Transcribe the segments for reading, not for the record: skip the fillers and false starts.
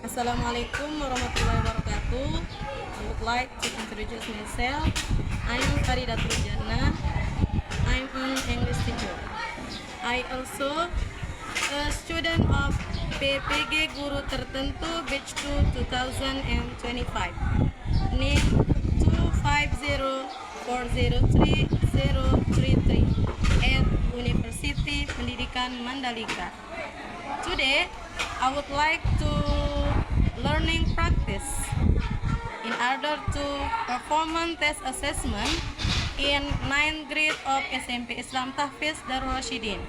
Assalamualaikum warahmatullahi wabarakatuh. I would like to introduce myself. I am Farida Turjana. I'm an English teacher. I also a student of PPG Guru Tertentu Batch 2 2025. Name 250403033 at University Pendidikan Mandalika. Today, I would like to learning practice in order to performance test assessment in 9th grade of SMP Islam Tahfiz Darul Rasyidin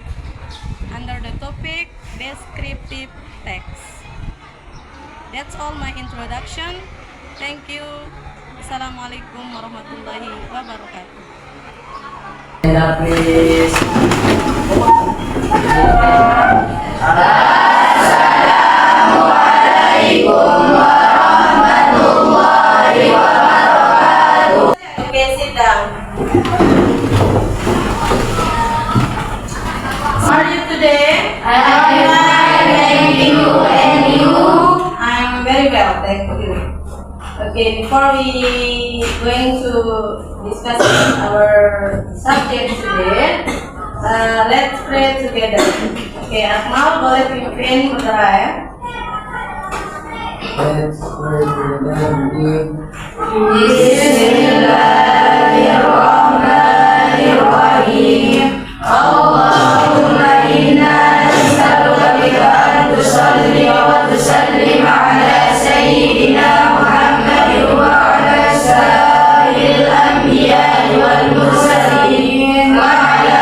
under the topic descriptive text. That's all my introduction. Thank you. Assalamualaikum warahmatullahi wabarakatuh. Please. Okay, sit down. How are you today? I'm very well, thank you. Okay, before we going to discuss our subject today, let's pray together. Okay, Akmal boleh pimpin berdoa ya. Let's pray together. Bismillahirrahmanirrahim. Allahumma inna nas'aluka bika an tusalli wa tusallim ala sayyidina Muhammadin wa ala sa'iril anbiya'i wal mursalin wa ala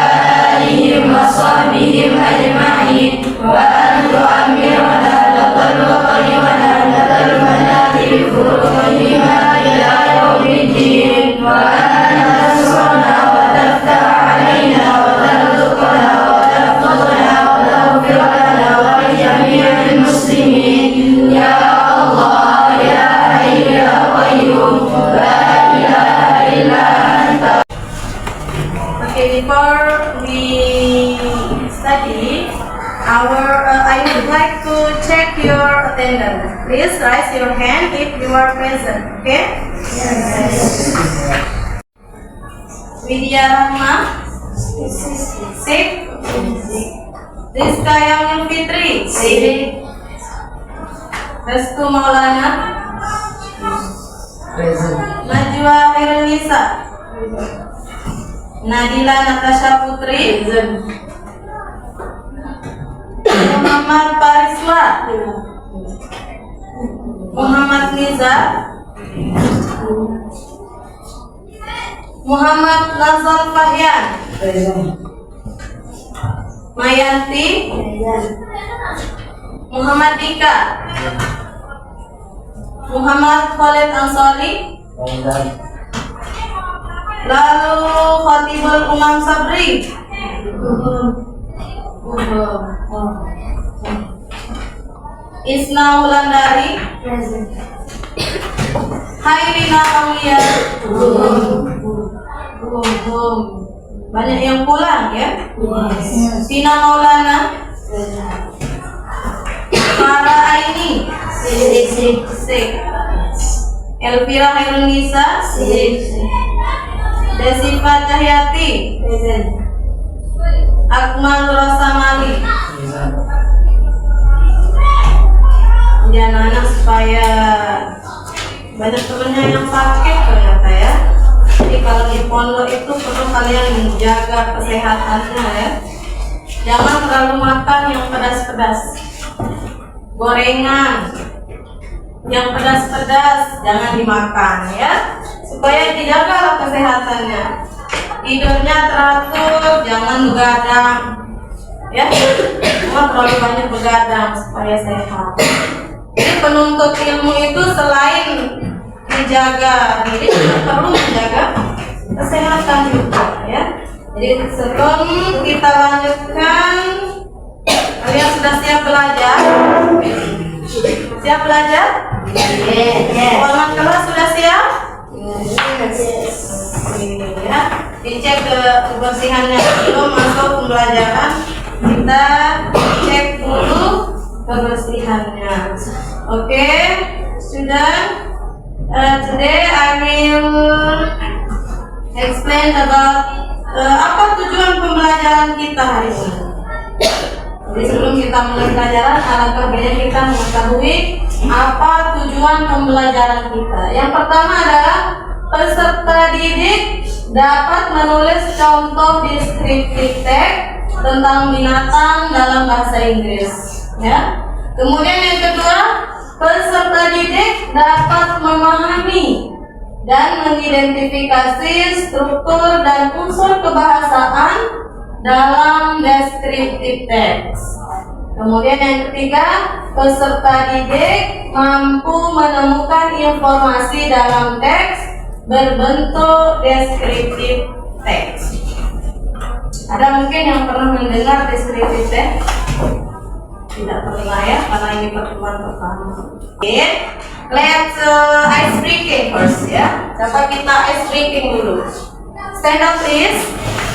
alihim wa sahbihim ajma'in wa an tu'ammirana latal waqari wa nalatal manati bi furuhima ila yawmiddin wa an nasrana wa taftah alaina wa tarzuqna wa tahfazna wa taghfir lana wa li jami'il muslimin ya Allah ya hayyu ya qayyum la ilaha illa anta. Okay, before we study, I would like to check your attendance. Please raise your hand if you are present. Okay? Yes. Widya Rahma, Sip. Rizka Yaumul Fitri, Sip. Restu Maulana, Present. Najwa Khairul Nisa, Nadila Natasha Putri, Muhammad Pariswa, Muhammad Niza, Muhammad Nazal Fahyan, Mayanti, Muhammad Dika, Muhammad Khalid Ansori, lalu Khatibul Umam Sabri, Isna Wulandari, Hairina Aulia. Banyak yang pulang ya. Tina Maulana, Farah Aini, Elvira Khairul Nisa, Desifa Cahyati, Akmal Rosamali. Jadi anak-anak supaya banyak temennya yang sakit ternyata ya. Jadi kalau di pondok itu perlu kalian menjaga kesehatannya ya. Jangan terlalu makan yang pedas-pedas, gorengan, yang pedas-pedas jangan dimakan ya. Supaya dijagalah kesehatannya. Tidurnya teratur, jangan begadang ya. Cuma terlalu banyak begadang supaya sehat. Jadi penuntut ilmu itu selain menjaga diri juga perlu menjaga kesehatan juga ya. Jadi sebelum kita lanjutkan, kalian sudah siap belajar? Siap belajar? Halaman kelas sudah siap? Ya. Dicek kebersihannya sebelum masuk pembelajaran. Kita cek dulu kebersihannya. Okay, student. Today I will explain about apa tujuan pembelajaran kita hari ini. Jadi sebelum kita mulai pelajaran, alangkah baiknya kita mengetahui apa tujuan pembelajaran kita. Yang pertama adalah peserta didik dapat menulis contoh deskriptif teks tentang binatang dalam bahasa Inggris. Ya. Kemudian yang kedua, peserta didik dapat memahami dan mengidentifikasi struktur dan unsur kebahasaan dalam deskriptif teks. Kemudian yang ketiga, peserta didik mampu menemukan informasi dalam teks berbentuk deskriptif teks. Ada mungkin yang pernah mendengar deskriptif teks? Tidak pernah ya, karena ini pertemuan pertama. Okay. Let's ice breaking first ya. Coba kita ice breaking dulu. Stand up please.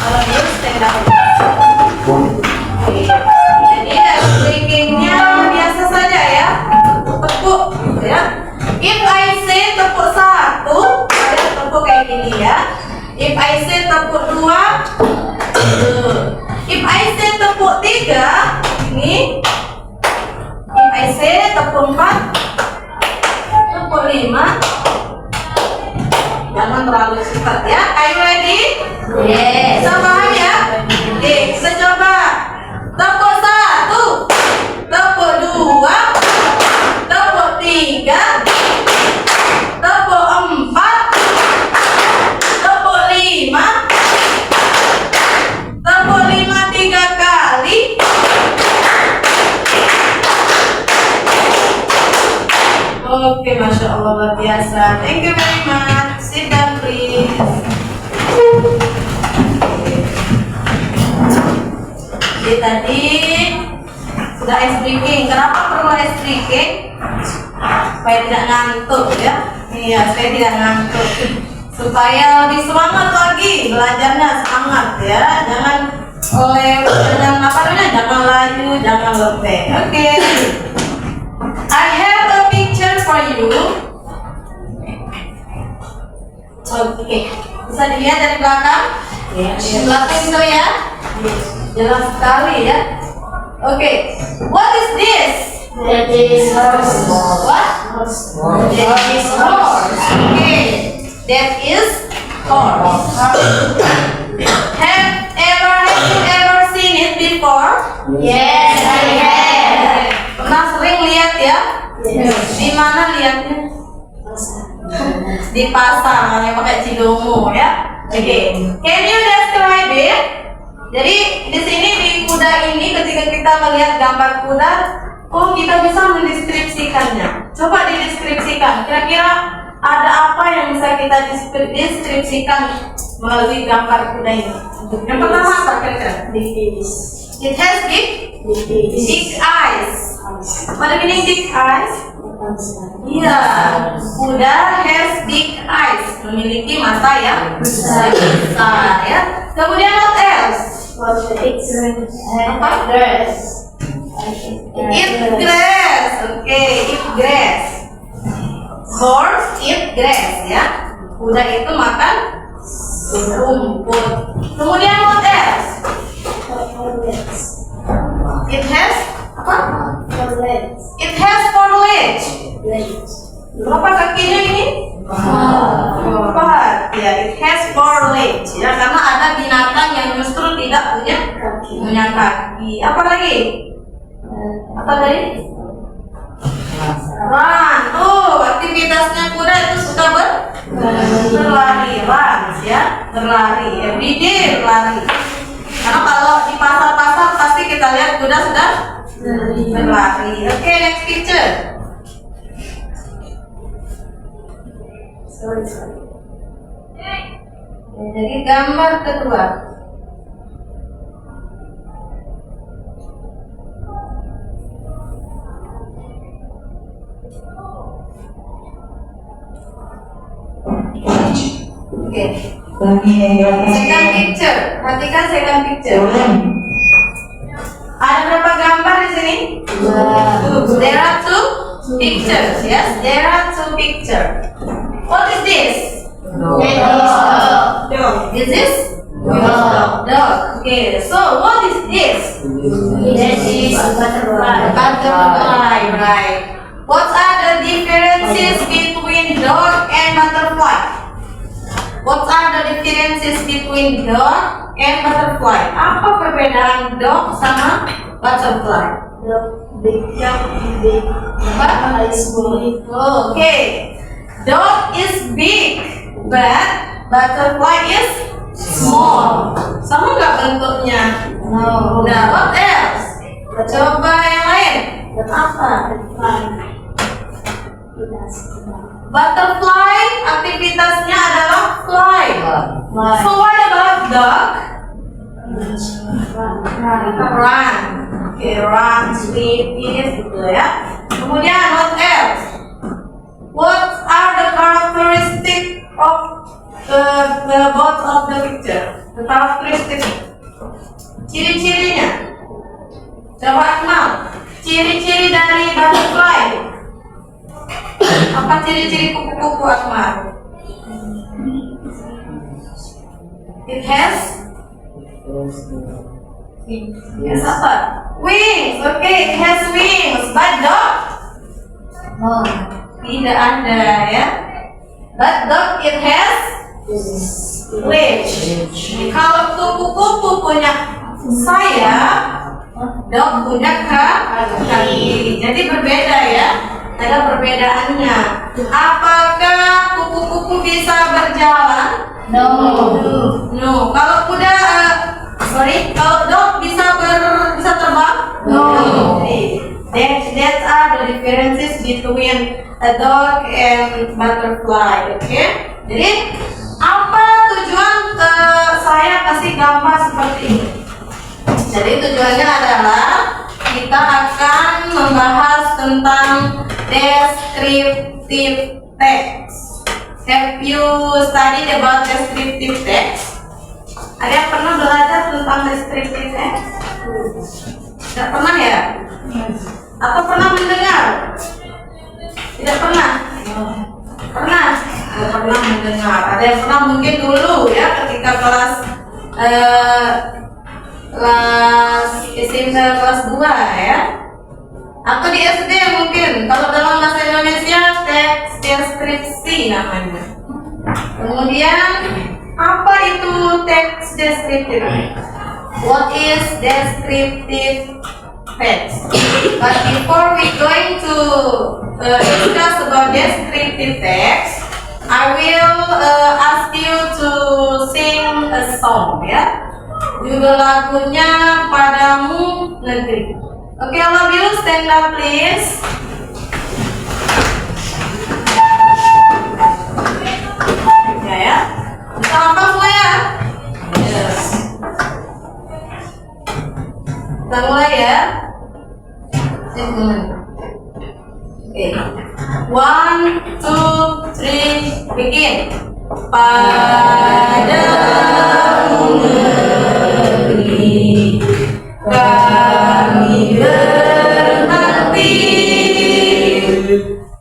All of you stand up. Okay. Jadi ice breakingnya biasa saja ya. Tepuk ya. If I say tepuk satu, saya tepuk kayak gini ya. If I say tepuk dua, if I say tepuk tiga, ini. If I say tepuk empat, tepuk lima, jangan terlalu cepat ya. Are you ready? Yes. Bisa paham ya? Oke, kita coba. Tepuk satu, tepuk dua, tepuk tiga, tepuk empat, tepuk lima, tepuk lima tiga kali. Oke, Masya Allah, luar biasa. Thank you very much. Sit down, please. Jadi tadi sudah ice breaking. Kenapa perlu ice breaking? Supaya tidak ngantuk ya. Iya, supaya tidak ngantuk. Supaya lebih semangat lagi belajarnya, semangat ya. Jangan jangan laju, jangan lebih. Oke. I have a picture for you. Oke, bisa dilihat dari belakang? Di belakang itu ya? Jelas sekali ya. Oke, what is this? That is horse. What? That is horse. Oke, that is horse. Have you ever seen it before? Yes, I have. Pernah sering lihat ya? Yes. Di mana lihatnya? Di pasar, yang pakai cilomo ya. Oke. Can you describe it? Jadi di sini di kuda ini ketika kita melihat gambar kuda, kita bisa mendeskripsikannya. Coba dideskripsikan. Kira-kira ada apa yang bisa kita deskripsikan melalui gambar kuda ini? Yang pertama apa kira-kira? It has big eyes. What do you mean big eyes? Iya, kuda has big eyes, memiliki mata yang besar ya. Kemudian what else? Apa? Grass. Eat grass. Oke, eat grass. Horse eat grass ya. Kuda itu makan rumput. Kemudian what else? It has apa? It has four legs. Berapa kakinya ini? Empat. Ya, it has four legs. Ya, karena ada binatang yang justru tidak punya kaki. Apa lagi? Apa tadi? Run. Aktivitasnya kuda itu suka berlari, runs ya, berlari. Everyday berlari. Karena kalau di pasar-pasar pasti kita lihat kuda sudah berlari. Oke, next picture. Sorry. Jadi gambar kedua. Oke. Second picture. Perhatikan second picture. Ada berapa gambar di sini? There are two pictures. Yes, there are two pictures. What is this? Dog. Is this? Dog. Okay. So what is this? Butterfly. Right. What are the differences between dog and butterfly? What are the differences between dog and butterfly? Apa perbedaan dog sama butterfly? Okay. Dog is big, but butterfly is small. Sama nggak bentuknya? No. Nah, what else? Coba yang lain. Butterfly aktivitasnya adalah fly. So what about dog? Run. Okay, run, sleep, eat, gitu ya. Kemudian what else? What are the characteristics of the both of the picture? The characteristics. Ciri-cirinya. Coba Akmal. Ciri-ciri dari butterfly. Apa ciri-ciri kupu-kupu Akmal? It has yes, apa? Wings. Okay, it has wings. But dog? Tidak ada ya. But dog it has leash. Kalau kupu-kupu punya sayap, dog punya kaki. Jadi berbeda ya. Ada perbedaannya. Apakah kupu-kupu bisa berjalan? No. Kalau kuda, kalau dog bisa terbang? No. That are the differences between a dog and butterfly. Okay? Jadi apa tujuan saya kasih gambar seperti ini? Jadi tujuannya adalah kita akan membahas tentang descriptive text. Have you studied about descriptive text? Ada yang pernah belajar tentang descriptive text? Tidak pernah ya? Atau pernah mendengar? Tidak pernah? Pernah? Tidak pernah mendengar. Ada yang pernah mungkin dulu ya ketika kelas SMP kelas 2 ya? Atau di SD mungkin. Kalau dalam bahasa Indonesia teks deskripsi namanya. Kemudian apa itu teks deskriptif? What is descriptive text? But before we going to discuss about descriptive text, I will ask you to sing a song ya. Judul lagunya Padamu Negeri. Okay, all of you stand up please. Ya. Bisa hafal semua ya? Yes. Kita mulai ya. Okay. 1, 2, 3, begin. Padamu negeri kami berbakti,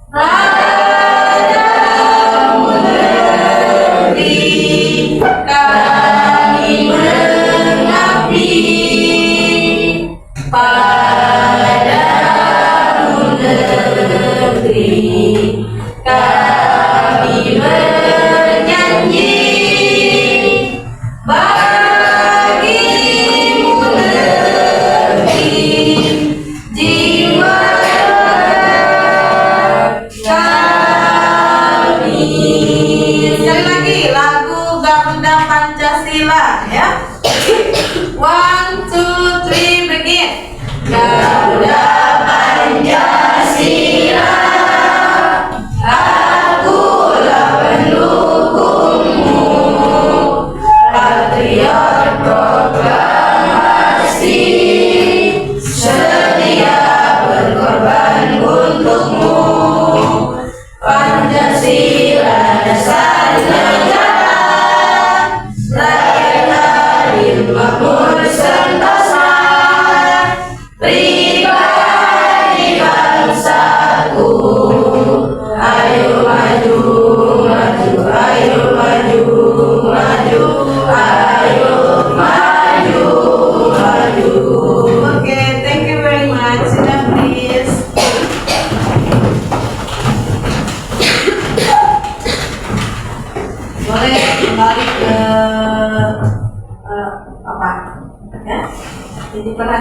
padamu negeri kami mengabdi, padamu negeri kami bernyanyi. Bagimu negeri jiwa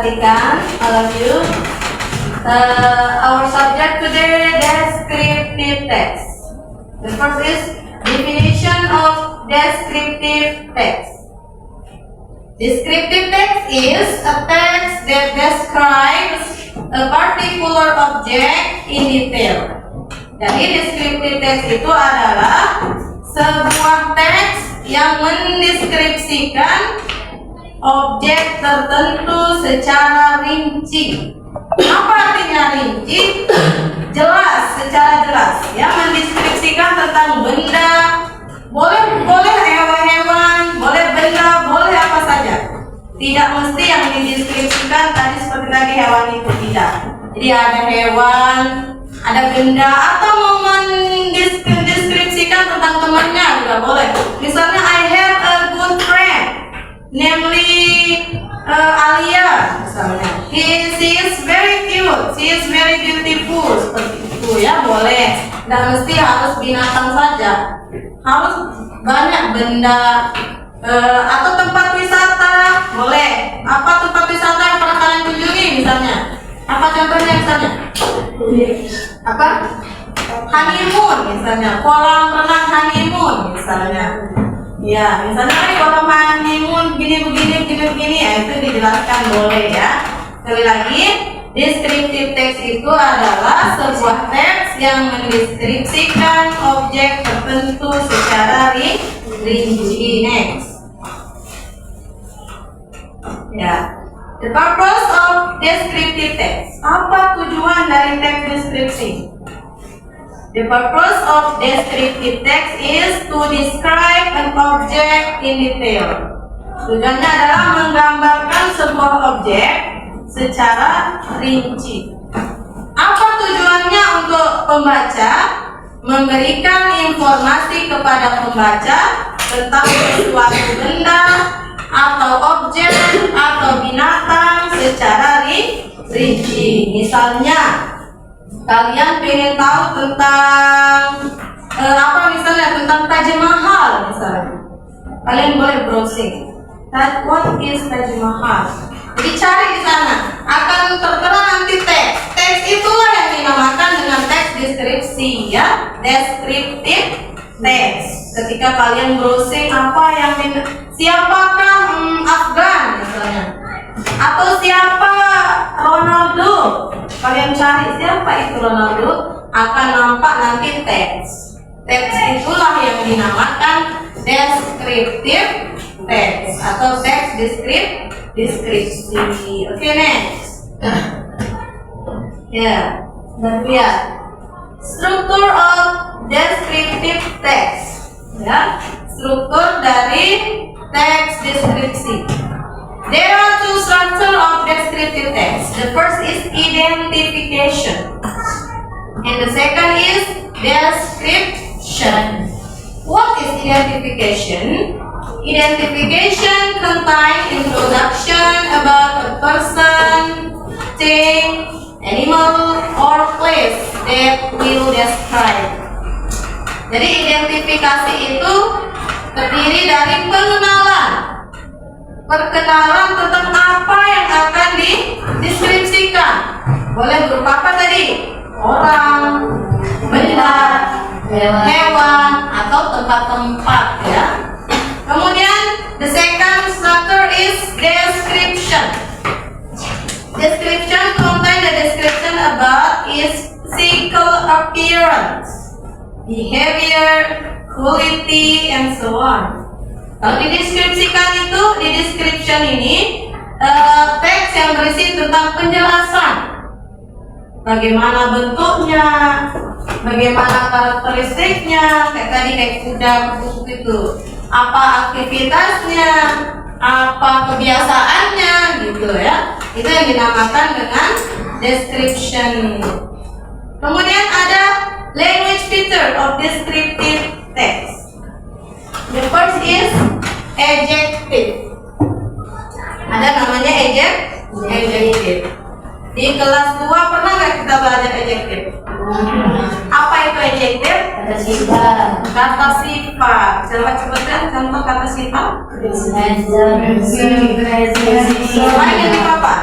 perhatikan, all of you. Our subject today, descriptive text. The first is definition of descriptive text. Descriptive text is a text that describes a particular object in detail. Jadi descriptive text itu adalah sebuah teks yang mendeskripsikan objek tertentu secara rinci. Apa artinya rinci? Jelas, secara jelas. Ya, mendeskripsikan tentang benda. Boleh hewan-hewan, boleh benda, boleh apa saja. Tidak mesti yang dideskripsikan tadi seperti tadi hewan itu, tidak. Jadi ada hewan, ada benda, atau mau mendeskripsikan tentang temannya juga boleh. Misalnya, I have a good friend, namely Alia, misalnya. She is very cute, she is very beautiful, seperti itu ya, boleh. Tidak mesti harus binatang saja, harus banyak benda. Atau tempat wisata, boleh. Apa tempat wisata yang pernah kalian kunjungi misalnya? Apa contohnya misalnya? Apa? Honeymoon misalnya, kolam renang honeymoon misalnya. Ya, misalnya kolam honeymoon begini, ya, itu dijelaskan boleh ya. Sekali lagi, descriptive text itu adalah sebuah teks yang mendeskripsikan objek tertentu secara rinci. Next. Ya, the purpose of descriptive text. Apa tujuan dari teks deskripsi? The purpose of descriptive text is to describe an object in detail. Tujuannya adalah menggambarkan sebuah objek secara rinci. Apa tujuannya untuk pembaca? Memberikan informasi kepada pembaca tentang suatu benda atau objek atau binatang secara rinci. Misalnya, kalian pengen tahu tentang tentang Taj Mahal misalnya. Kalian boleh browsing. What is Taj Mahal? Jadi cari di sana, akan tertera nanti teks. Teks itulah yang dinamakan dengan teks deskripsi ya, descriptive text. Ketika kalian browsing siapakah Afgan misalnya, atau siapa Ronaldo, kalian cari siapa itu Ronaldo, akan nampak nanti teks. Teks itulah yang dinamakan descriptive text atau teks deskripsi. Oke, next. Ya, dan lihat struktur of descriptive text. Ya, struktur dari teks deskripsi. There are two structures of descriptive text. The first is identification, and the second is description. What is identification? Identification contains introduction about a person, thing, animal, or place that will describe. Jadi identifikasi itu terdiri dari perkenalan tentang apa yang akan dideskripsikan. Boleh berupa apa tadi? Orang, benda, hewan, atau tempat-tempat ya. Kemudian the second structure is description. Description contains the description about its physical appearance, behavior, quality, and so on. Kalau dideskripsikan itu, di description ini teks yang berisi tentang penjelasan, bagaimana bentuknya, bagaimana karakteristiknya, kayak kuda, kupu itu, apa aktivitasnya, apa kebiasaannya, gitu ya. Itu yang dinamakan dengan description. Kemudian ada language feature of descriptive text. The first is adjective. Ada namanya adjective. Di kelas 2 pernah nggak kita belajar adjective? Apa itu adjective? Kata sifat. Coba sebutkan contoh kata sifat. Selain ini apa?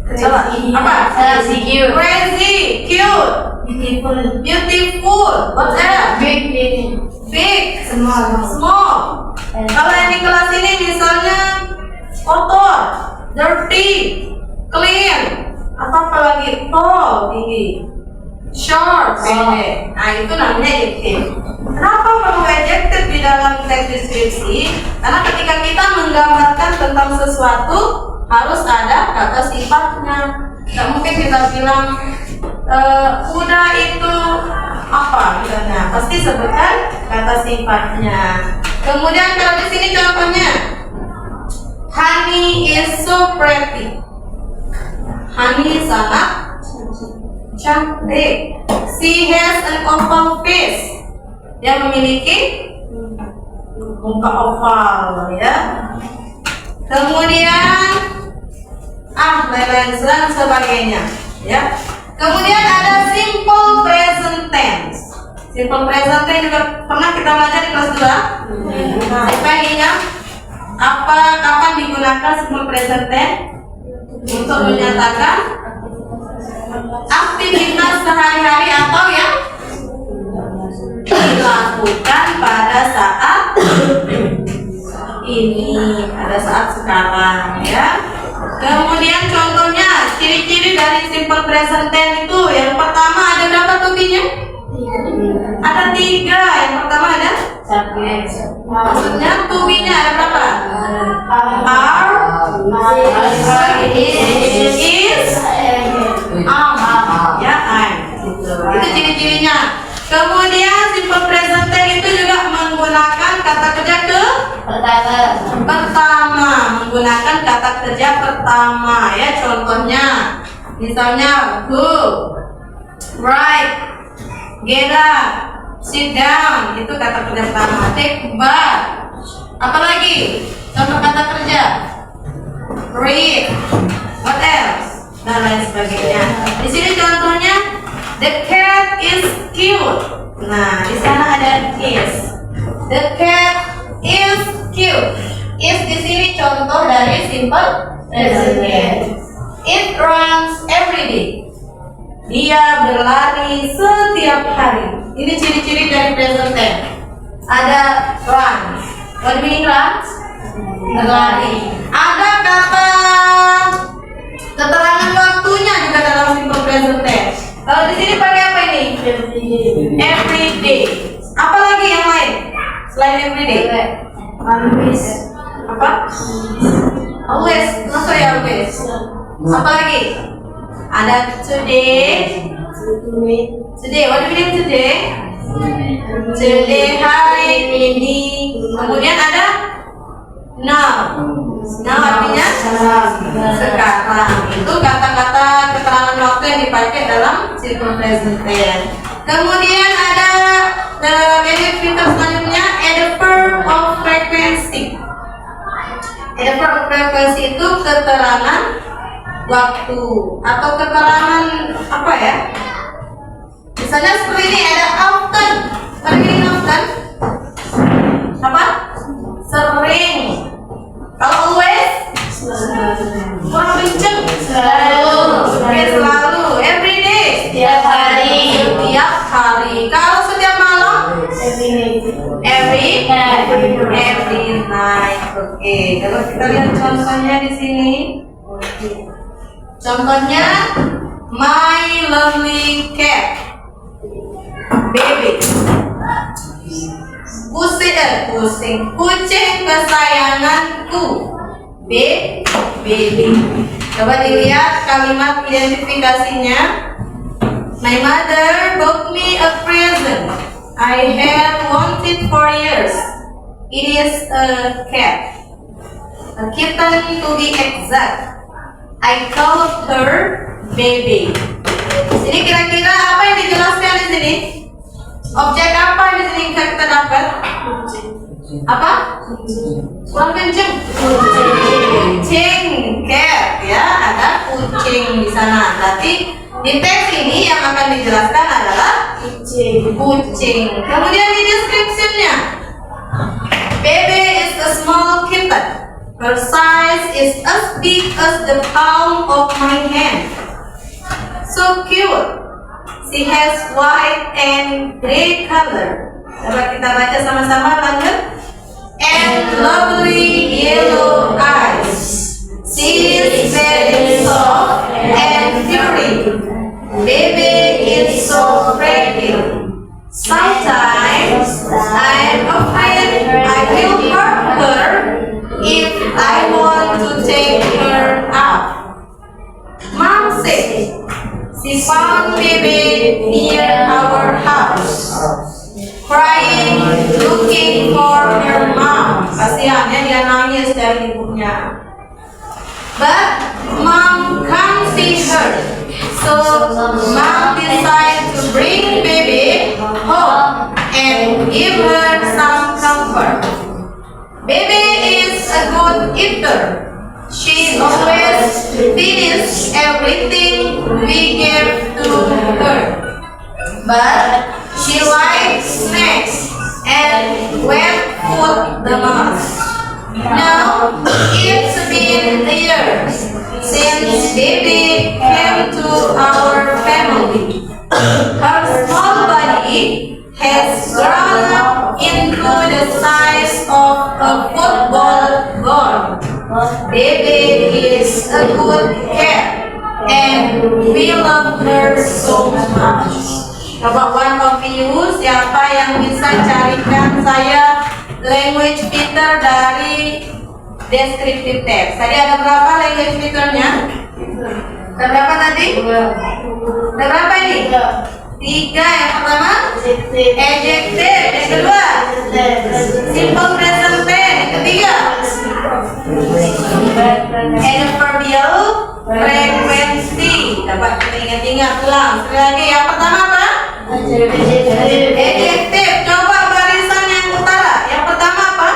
Coba. Apa? Crazy, cute. Crazy, cute, Beautiful. beautiful. What else? Big, Big, small. small. Kalau yang di kelas ini misalnya kotor, dirty, clean, atau apa lagi? Tall, tinggi, short, pendek. Nah itu namanya adjective. Kenapa perlu adjective di dalam teks deskripsi? Karena ketika kita menggambarkan tentang sesuatu harus ada kata sifatnya. Tidak mungkin kita bilang kuda itu apa misalnya, pasti sebutkan kata sifatnya. Kemudian kalau di sini contohnya, Honey is so pretty. Honey sangat cantik. She has an oval face. Dia memiliki muka oval, ya. Kemudian lain-lain dan sebagainya, ya. Kemudian ada simple present tense. Simple present tense juga pernah kita belajar di kelas 2. Siapa yang ingat kapan digunakan simple present tense? Untuk menyatakan aktivitas sehari-hari atau yang dilakukan pada saat ini, pada saat sekarang, ya. Kemudian contohnya ciri-ciri dari simple present tense itu, yang pertama ada berapa tubinya? Ada 3. Yang pertama ada maksudnya tubinya ada berapa? Are, is, am, ya, I'm. Itu ciri-cirinya. Kemudian simple present tense itu juga menggunakan kata kerja pertama, menggunakan kata kerja pertama, ya. Contohnya misalnya go, write, get up, sit down, itu kata kerja pertama. Take bath. Apalagi contoh kata kerja? Read, what else, dan lain sebagainya. Di sini contohnya, the cat is cute. Nah, di sana ada is. The cat is cute. Is di sini contoh dari simple present tense. It runs every day. Dia berlari setiap hari. Ini ciri-ciri dari present tense. Ada run. What do you mean run? Berlari. Ada kata keterangan waktunya juga dalam simple present tense. Kalau di sini pakai apa ini? Every day. Apa lagi yang lain selain every day? Always. Apa? Always. Masa ya always? Apa lagi? Ada today. Today. What do you mean today? Today, hari ini. Kemudian ada now. Now artinya sekarang. Itu kata-kata keterangan waktu yang dipakai dalam simple present tense. Kemudian ada benefit selanjutnya, adverb of frequency. Adverb of frequency itu keterangan waktu atau keterangan apa ya? Misalnya seperti ini, ada often. Apa ini often? Apa? Sering. Kalau always? Kurang kenceng. Selalu. Oke, selalu. Every day. Setiap hari. Setiap hari. Kalau setiap malam? Every night. Oke. Kalau kita lihat contohnya di sini. Contohnya, my lovely cat. Baby. Kucing kesayanganku. Baby. Coba dilihat kalimat identifikasinya. My mother bought me a present I had wanted for years. It is a cat, a kitten to be exact. I called her baby. Ini kira-kira apa yang dijelaskan di sini? Objek apa yang di sini kita dapat? Apa? Kurang kenceng. Kucing, cat, ya, ada kucing di sana. Berarti di teks ini yang akan dijelaskan adalah kucing. Kemudian di description-nya, baby is a small kitten. Her size is as big as the palm of my hand. So cute. She has white and gray color. Coba kita baca sama-sama, lanjut. And lovely yellow eyes. She is very soft and furry. Baby is so fragile. Sometimes I'm afraid I will hurt her if I want to take her out. Mom said she found baby near our house, crying, looking for her mom. Kasihan ya, dia nangis dari ibunya. But mom can't see her, so mom decided to bring baby home and give her some comfort. Baby is a good eater. She always finishes everything we give to her. But she likes snacks and wet food the most. Now it's been a year since baby came to our family. Her small body has grown up into the size of a football ball. Baby is a good cat and we love her so much. Coba one of you, siapa yang bisa carikan saya language feature dari descriptive text? Tadi ada berapa language feature-nya? Ada berapa tadi? Ada berapa ini? 3. Yang pertama adjective, yang kedua simple present tense, yang ketiga adverbial frequency. Dapat kita ingat-ingat ulang sekali lagi. Yang pertama apa? Adjective. Coba barisan yang utara. Yang pertama apa?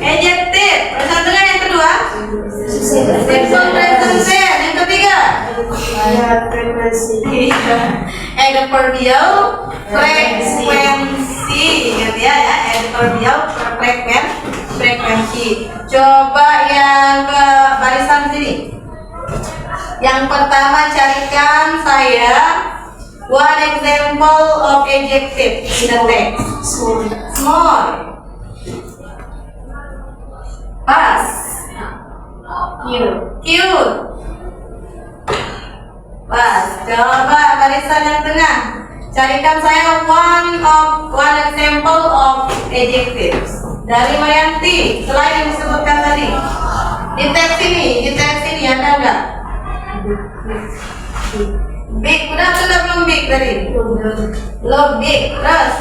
Adjective. Barisan tengah yang kedua simple present tense. Yang ketiga adverbial frequency. Ingat ya, adverbial frequency. Coba yang ke barisan sini. Yang pertama carikan saya one example of adjective in the text. Small. Pas. Cute. Pas. Coba barisan yang tengah. Carikan saya one example of adjectives dari Mayanti selain yang disebutkan tadi. Di teks ini ada enggak? Big, udah belum big tadi? Belum big. Terus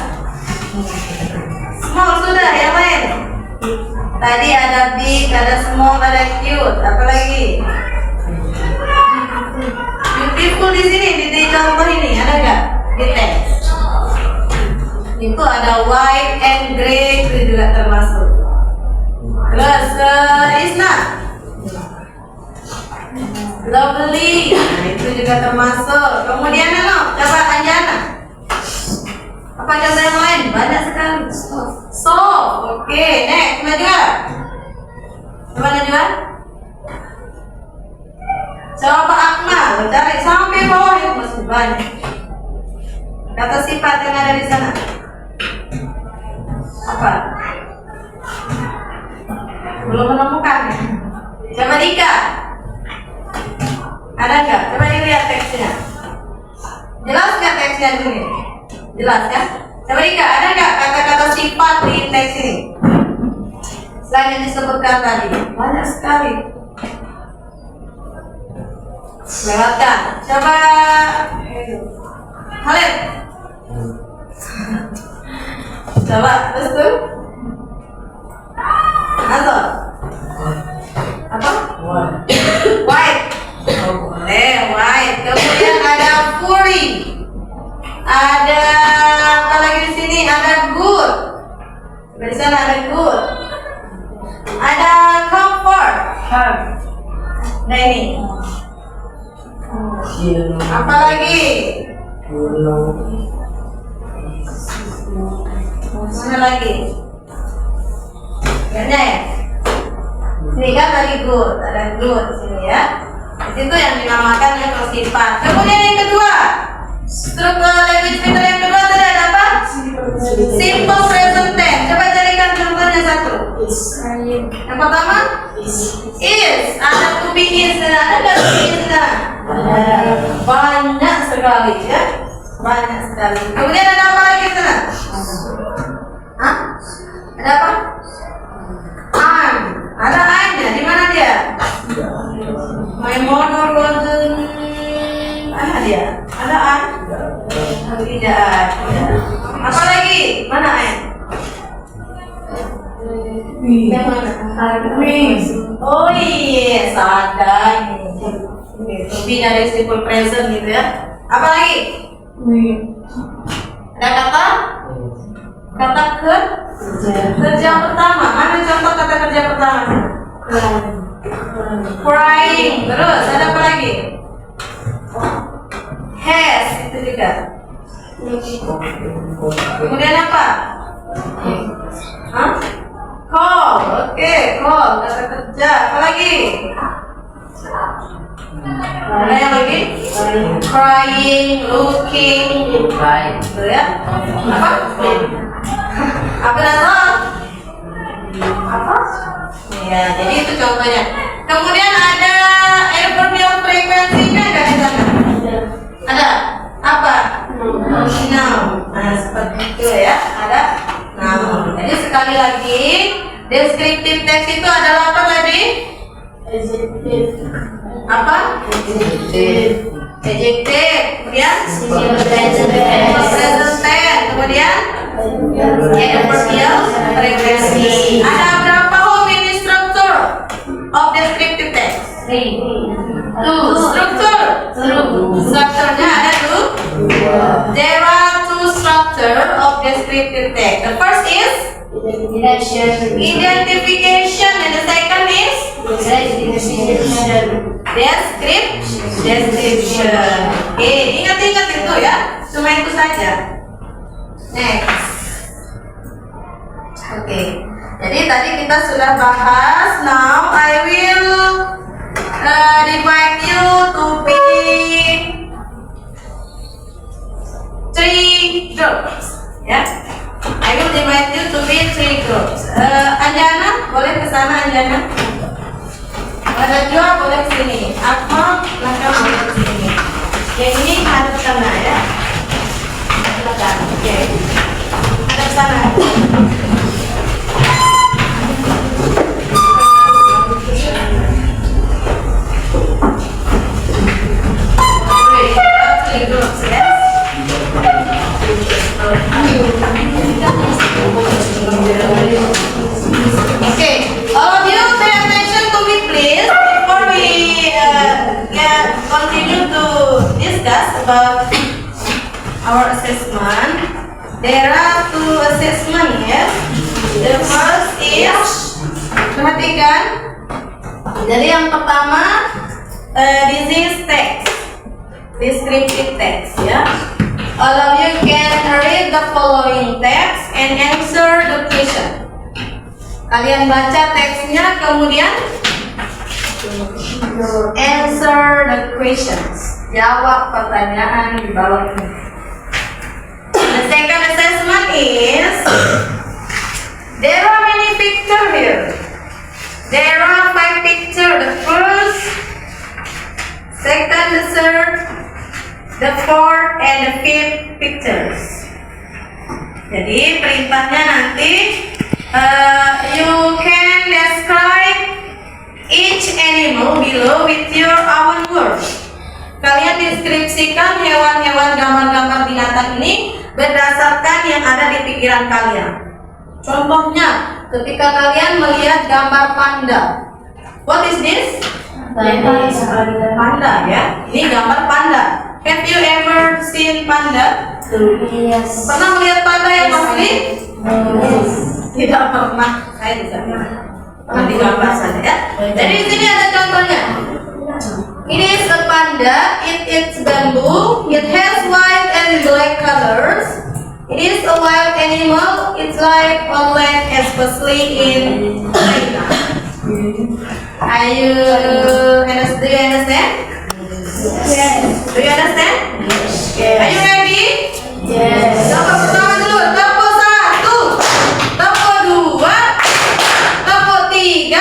small sudah, yang lain? Tadi ada big, ada small, ada cute. Apa lagi? Beautiful di sini, di contoh ini ada nggak? Di teks. Itu ada white and gray, itu juga termasuk. Terus Isna, lovely, nah, itu juga termasuk. Kemudian coba Anjana. Apa contoh yang lain? Banyak sekali. So, oke, next Najwa. Coba Najwa. Coba Akmal, cari sampai bawah itu masih banyak. Kata sifat yang ada di sana. Apa? Belum menemukan. Coba Dika. Ada nggak? Coba dilihat teksnya. Jelas nggak teksnya di sini? Jelas ya? Coba Dika, ada nggak kata-kata sifat di teks ini? Selain yang disebutkan tadi, banyak sekali. Lewatkan. Coba Khalid. Coba terus tuh. Atau apa? White. Boleh white. Kemudian ada furry. Ada apa lagi di sini? Ada good. Di sana ada good. Ada comfort. Nah ini. Apa lagi? Mana lagi? Banyak ya? Ini kan very good, ada good di sini ya. Di situ yang dinamakan yang tersimpan. Kemudian yang kedua, struktur language feature yang kedua tadi ada apa? Simple present tense. Coba carikan contohnya satu. Yang pertama, is. Ada to be is. Ada nggak to be is? Banyak sekali ya. Banyak sekali. Kemudian ada apa lagi sana? Hah? Ada apa? I'm. Ada I'm-nya. Di mana dia? My mother wasn't. Mana dia? Ada I'm? Tidak. Apa lagi? Mana I'm? Yang mana? Oh yes, ada ini. Lebih dari simple present gitu ya. Apa lagi? Ada kata? Kata kerja pertama. Mana contoh kata kerja pertama? Crying. Terus ada apa lagi? Has, itu juga. Kemudian apa? Hah? Call. Oke, call. Kata kerja. Apa lagi? Ada yang lagi? Crying, looking. Itu ya. Apa? Apa dasar? Apa? Ya, jadi itu contohnya. Kemudian ada adverbial frekuensinya nggak di sana? Ada? Apa? Noun. Nah, seperti itu ya. Ada noun. Jadi sekali lagi, descriptive text itu adalah apa tadi? Apa? Adjective. Kemudian present tense. Kemudian adverbial frequency. Ada berapa home ini structure of descriptive text? Two. Strukturnya ada two. There are two structure of descriptive text. The first is identification and the second is description. Oke, ingat-ingat itu ya. Cuma itu saja. Next. Oke. Jadi tadi kita sudah bahas. Now I will divide you to be 3 groups. Ya. I will divide you to be 3 groups. Anjana, boleh ke sana Anjana? Ada dua boleh ke sini. Akmal, Laka boleh ke sini. Yang ini hadap sana ya. Silakan. Oke. Hadap sana. Okay, all of you pay attention to me please before we continue to discuss about our assessment. There are 2 assessments, yes. The first is, perhatikan. Jadi yang pertama, this is text, descriptive text, ya. All of you can read the following text and answer the question. Kalian baca teksnya, kemudian answer the questions. Jawab pertanyaan di bawah ini. The second assessment is, there are many pictures here. There are 5 pictures. The first, second, the third, the fourth, and the fifth pictures. Jadi perintahnya nanti you can describe each animal below with your own words. Kalian deskripsikan hewan-hewan, gambar-gambar binatang ini berdasarkan yang ada di pikiran kalian. Contohnya, ketika kalian melihat gambar panda, what is this? Panda ya. Ini gambar panda. Have you ever seen panda? Yes. Pernah melihat panda yang asli? Tidak pernah. Saya tidak pernah digambar saja ya. Jadi di sini ada contohnya. It is a panda. It eats bamboo. It has white and black colors. It is a wild animal. It's like on land, especially in China. Are you understand? Do you understand? Yes. Do you understand? Okay. Are you ready? Yes. Tepuk pertama dulu. Tepuk 1, tepuk 2, tepuk 3,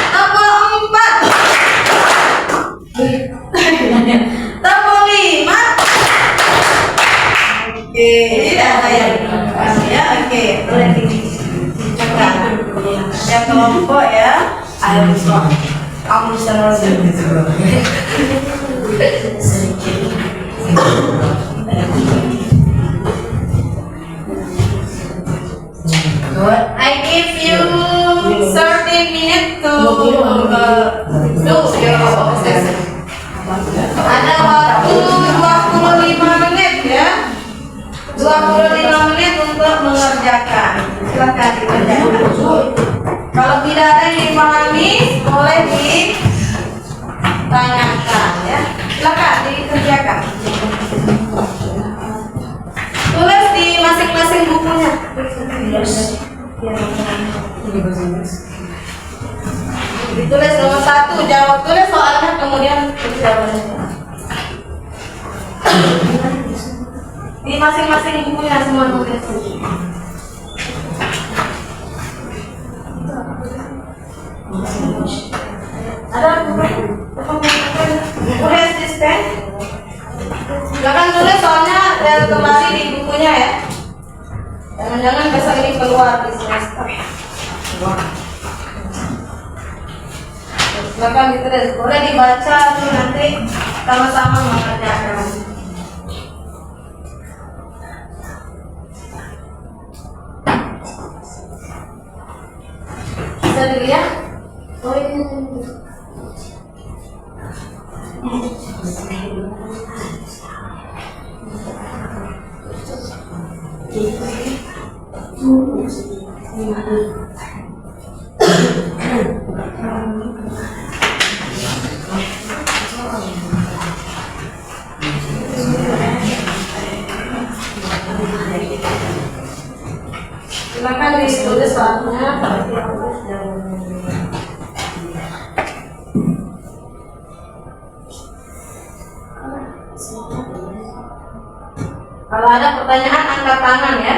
tepuk 4, tepuk 5. Oke, tidak saya ya. Oke, boleh dicekat. Yang kelompok ya. Ayo bisa. Kamu bisa Good. I give you 13 minutes to do your obsession. Ada waktu 25 menit ya. 25 menit untuk mengerjakan. Silakan dikerjakan. Kalau tidak ada yang dipahami, boleh ditanyakan ya. Silakan dikerjakan. Tulis di masing-masing bukunya. Ditulis nomor 1, jawab, tulis soalnya, kemudian tulis jawabannya. Di masing-masing bukunya semua nulis. Ada buku resisten. Silakan tulis soalnya kembali di bukunya ya. Jangan-jangan besok ini keluar di semester. Silakan ditulis. Boleh dibaca tuh nanti sama-sama mengerjakan. Bisa dilihat? Oh ini. Silakan ditulis soalnya. Kalau ada pertanyaan angkat tangan ya.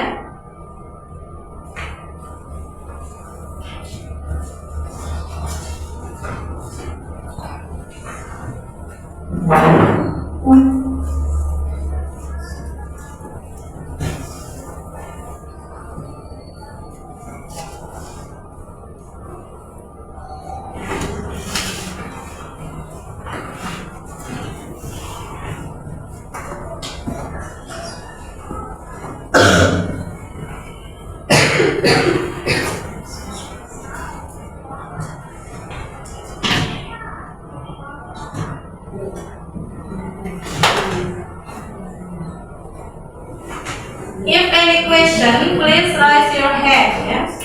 If any question, please raise your hand. Yes.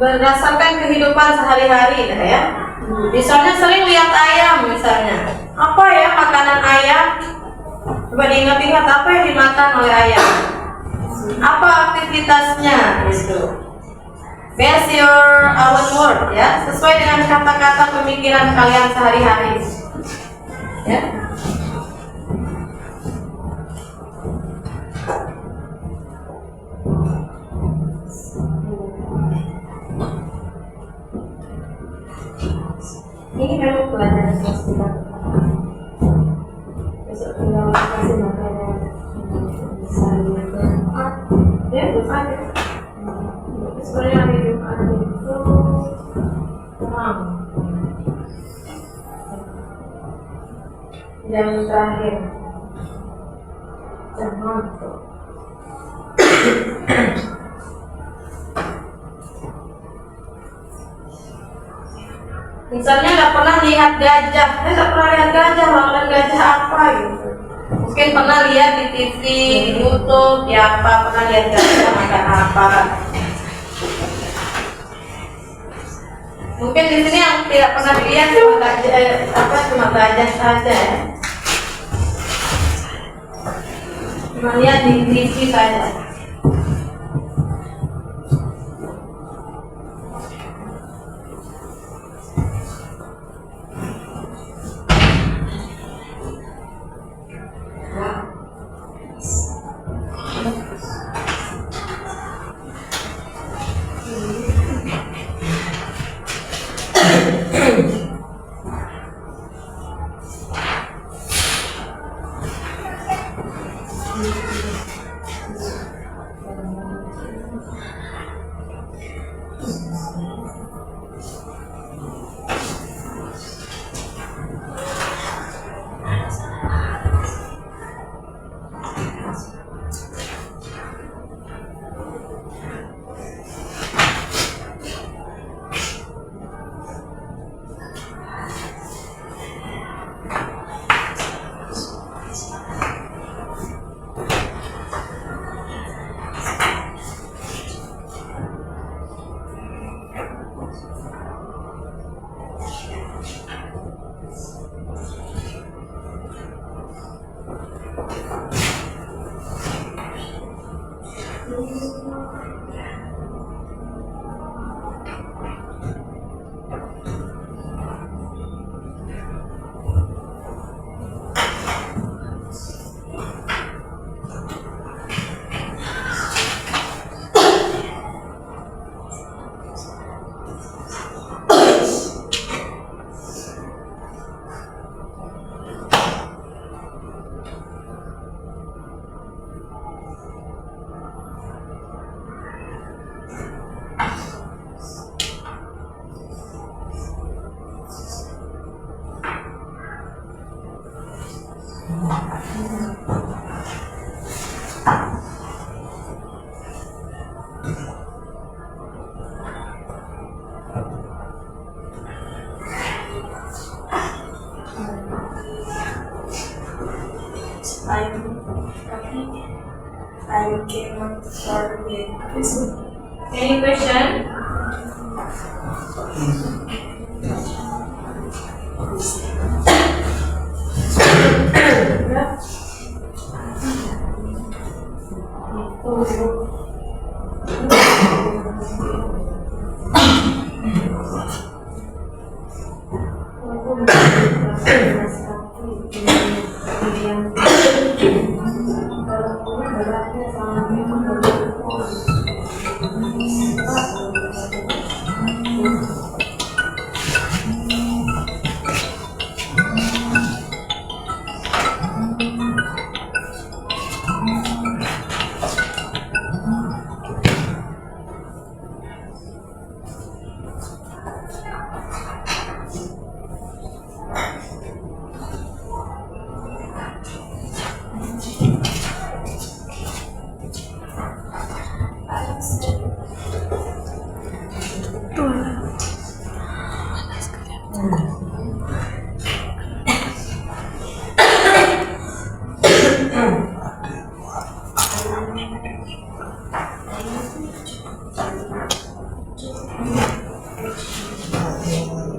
berdasarkan kehidupan sehari-hari lah ya. Misalnya sering lihat ayam misalnya. Apa ya makanan ayam? Coba diingat-ingat apa yang dimakan oleh ayam. Apa aktivitasnya gitu. Base your own word ya, sesuai dengan kata-kata pemikiran kalian sehari-hari. Ya. Ini memang pelajaran kelas kita. Besok tinggal kasih makanan misalnya ya Jumat ya. Sebenarnya hari Jumat itu jam terakhir jam ngantuk. Misalnya nggak pernah lihat gajah, nggak pernah lihat gajah, makanan gajah apa gitu. Mungkin pernah lihat di TV, di YouTube, ya apa pernah lihat gajah makan apa. Mungkin di sini yang tidak pernah dilihat cuma gajah, cuma gajah saja ya. Cuma lihat di TV saja. I cannot start with this. Any question?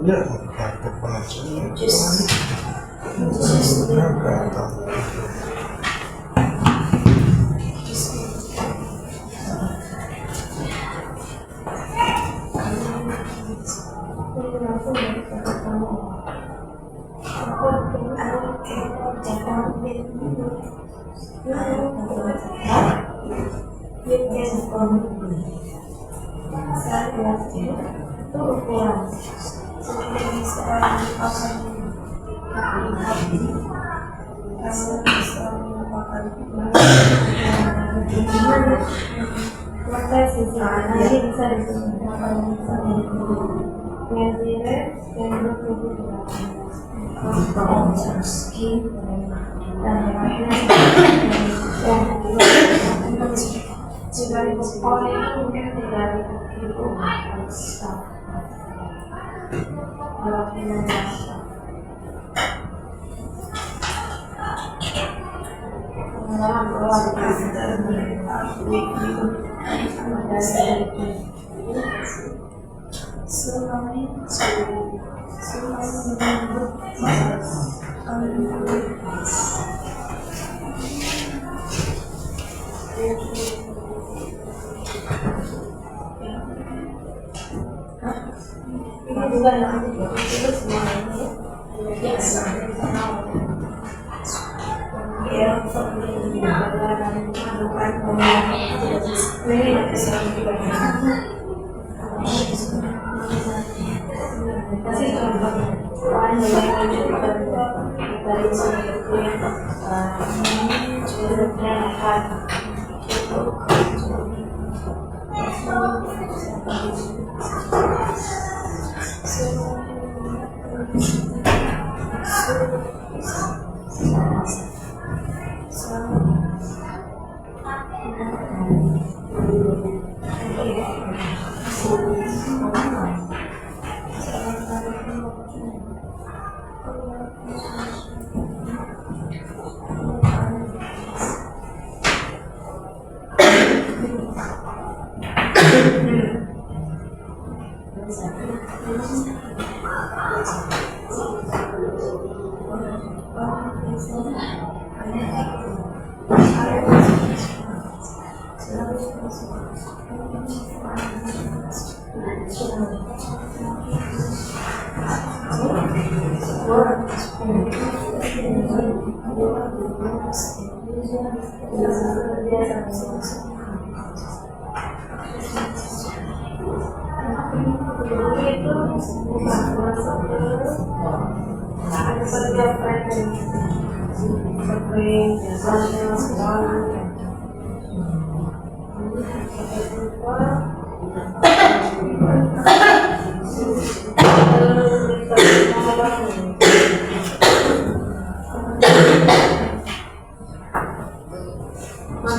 Ya, kartu bahasa. Just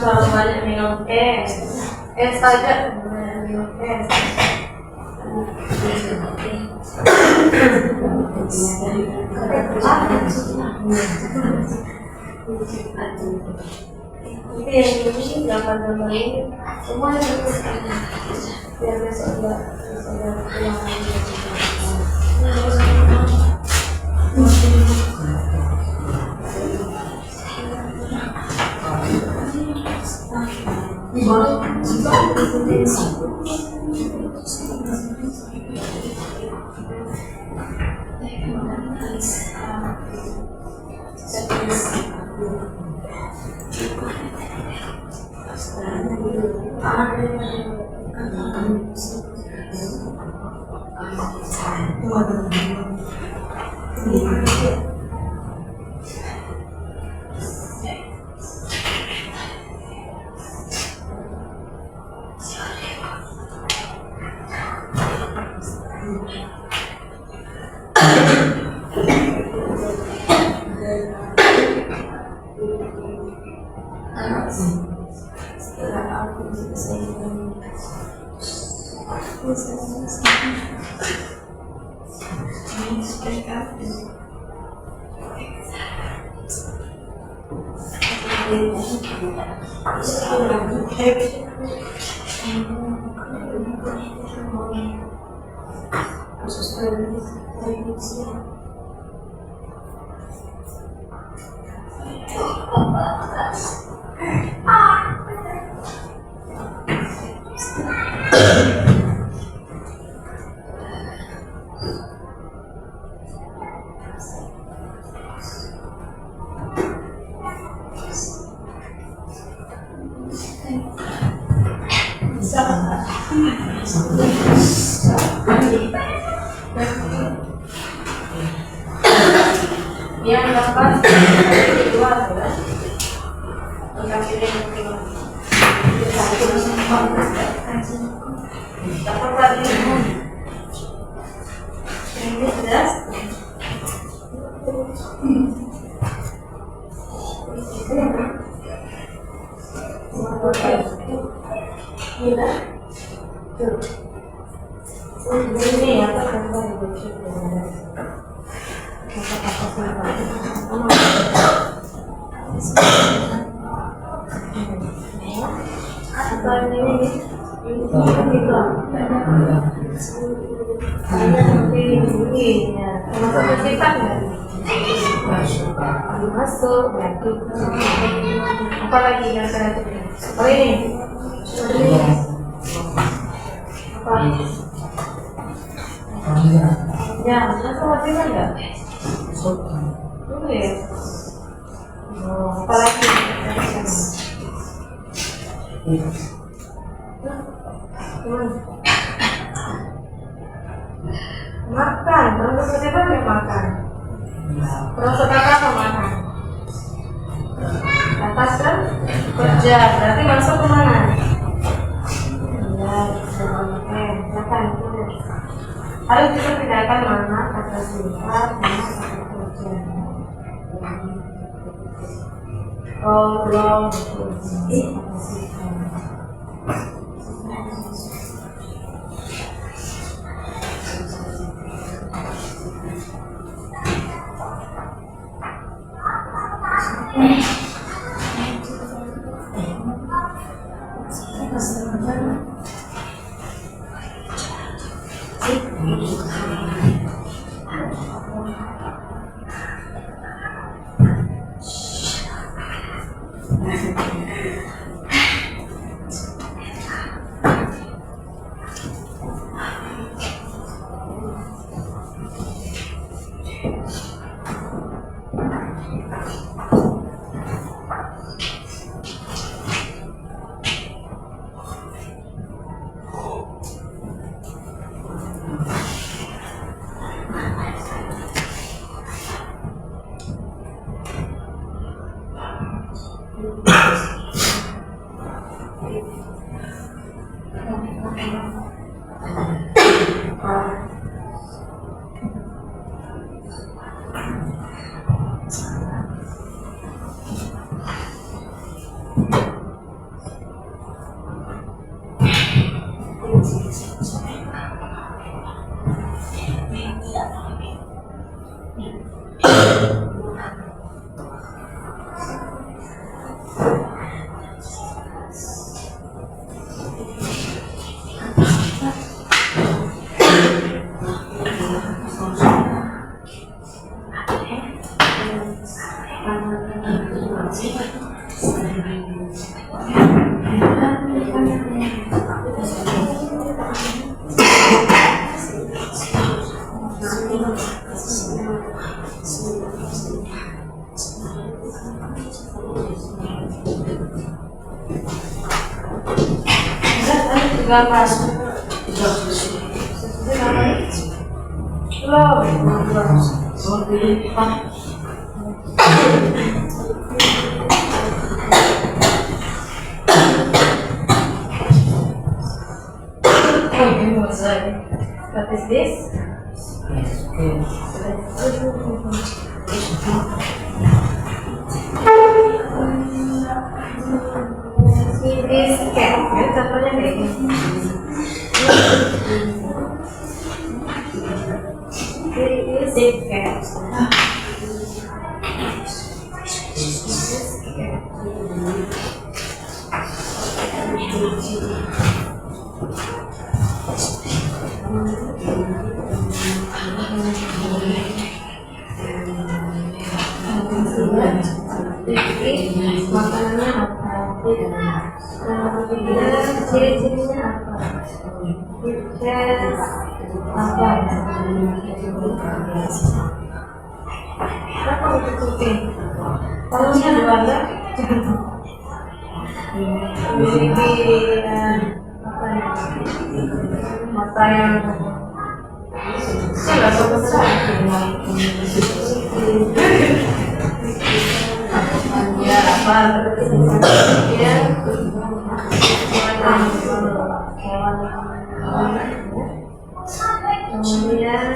Terlalu banyak minum es saja minum es. Tapi yang ini gambar-gambar ini semua biar besok enggak pulang Khusus Yang dapat kedua adalah yang pilih dapat lagi ini jelas ini apa masuk apa lagi yang saya oh ini apa ya masuk masih enggak dulu ya apa lagi makan terus siapa yang makan terus apa makan atas kan kerja berarti masuk kemana ya makan harus kita bedakan mana kata sifat mana kata kerja kalau kata sifat Gambar. What is this? Ini cat, ya contohnya kayak gini. Ini zip cat. Makanannya apa? Kemudian ciri-cirinya apa? Apa? Apa untuk kucing? Kalaunya dua ya? Memiliki mata yang saya nggak tahu besar. Ya apa? Ya. Kemudian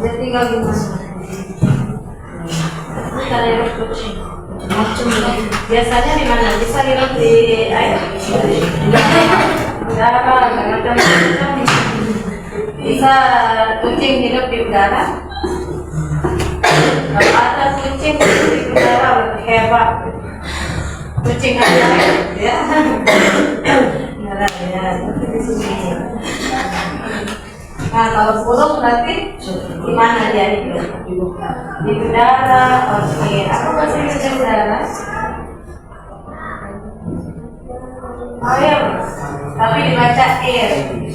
dia tinggal di mana? Kita lihat kucing. Biasanya di mana? Bisa hidup di air. Udara, macam-macam. Bisa kucing hidup di udara. Kalau ada kucing di udara hebat. Kucing aja ya. Nah, kalau burung berarti di mana dia hidup? Di udara. Oke, apa bahasa Indonesia udara? Air, tapi dibaca air,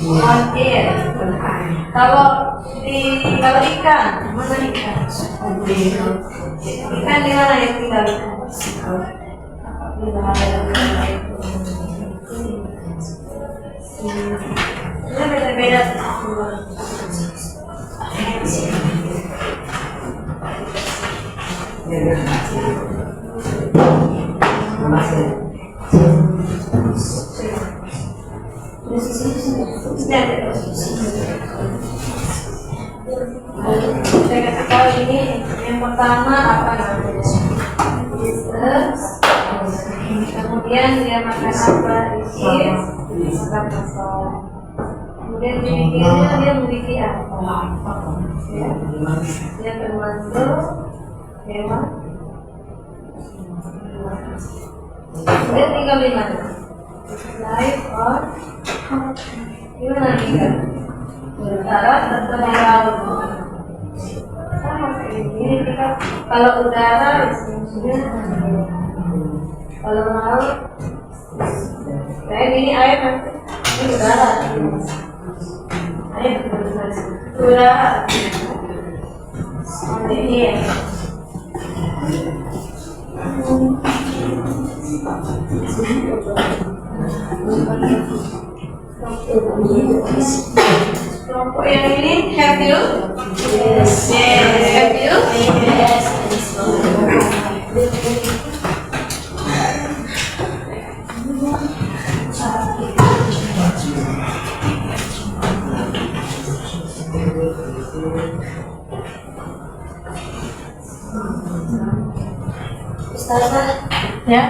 on air. Kalau ikan, mana ikan? Ikan di mana yang tinggal? Di mana? Ini beda-beda. Saya kasih tahu ini yang pertama apa namanya? Kemudian dia makan apa? Makan kosong. Kemudian dipikirnya dia memiliki apa? Ya. Dia termasuk hewan. Dia tinggal di mana? Live or di mana tinggal? Di darat atau di laut? Sama ini kita kalau udara maksudnya kalau laut kayak ini air nanti ini udara air udara ini ya. Kelompok yang ini have you? Yes. Have you? Yes. Ustazah, Ya.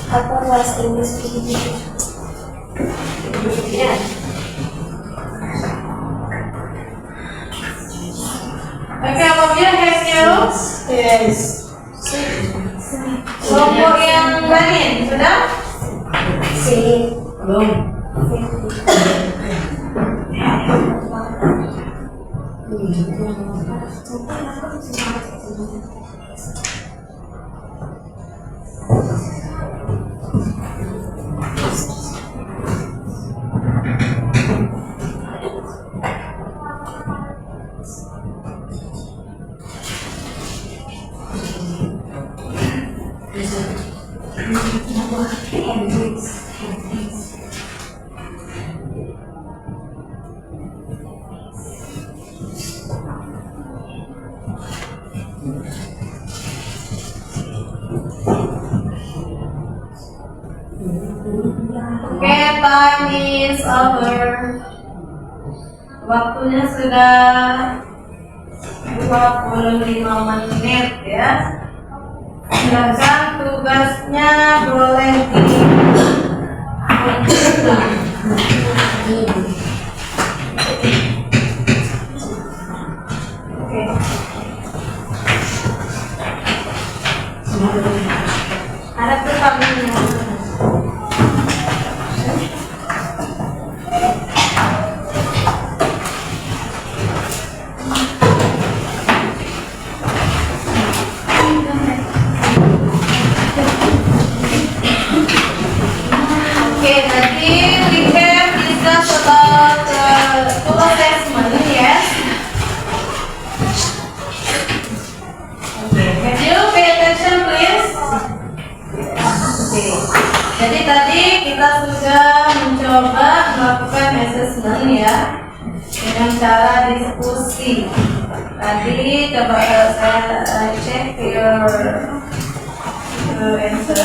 apa bahasa Inggris ini? Ya. Oke, apabila have you? Yes. Kelompok yang lain sudah? Si Belum. Oke, time is over. Waktunya sudah 25 menit ya. Silakan tugasnya boleh Oke. Ada pertanyaannya. coba melakukan assessment ya dengan cara diskusi. Tadi coba saya check your answer.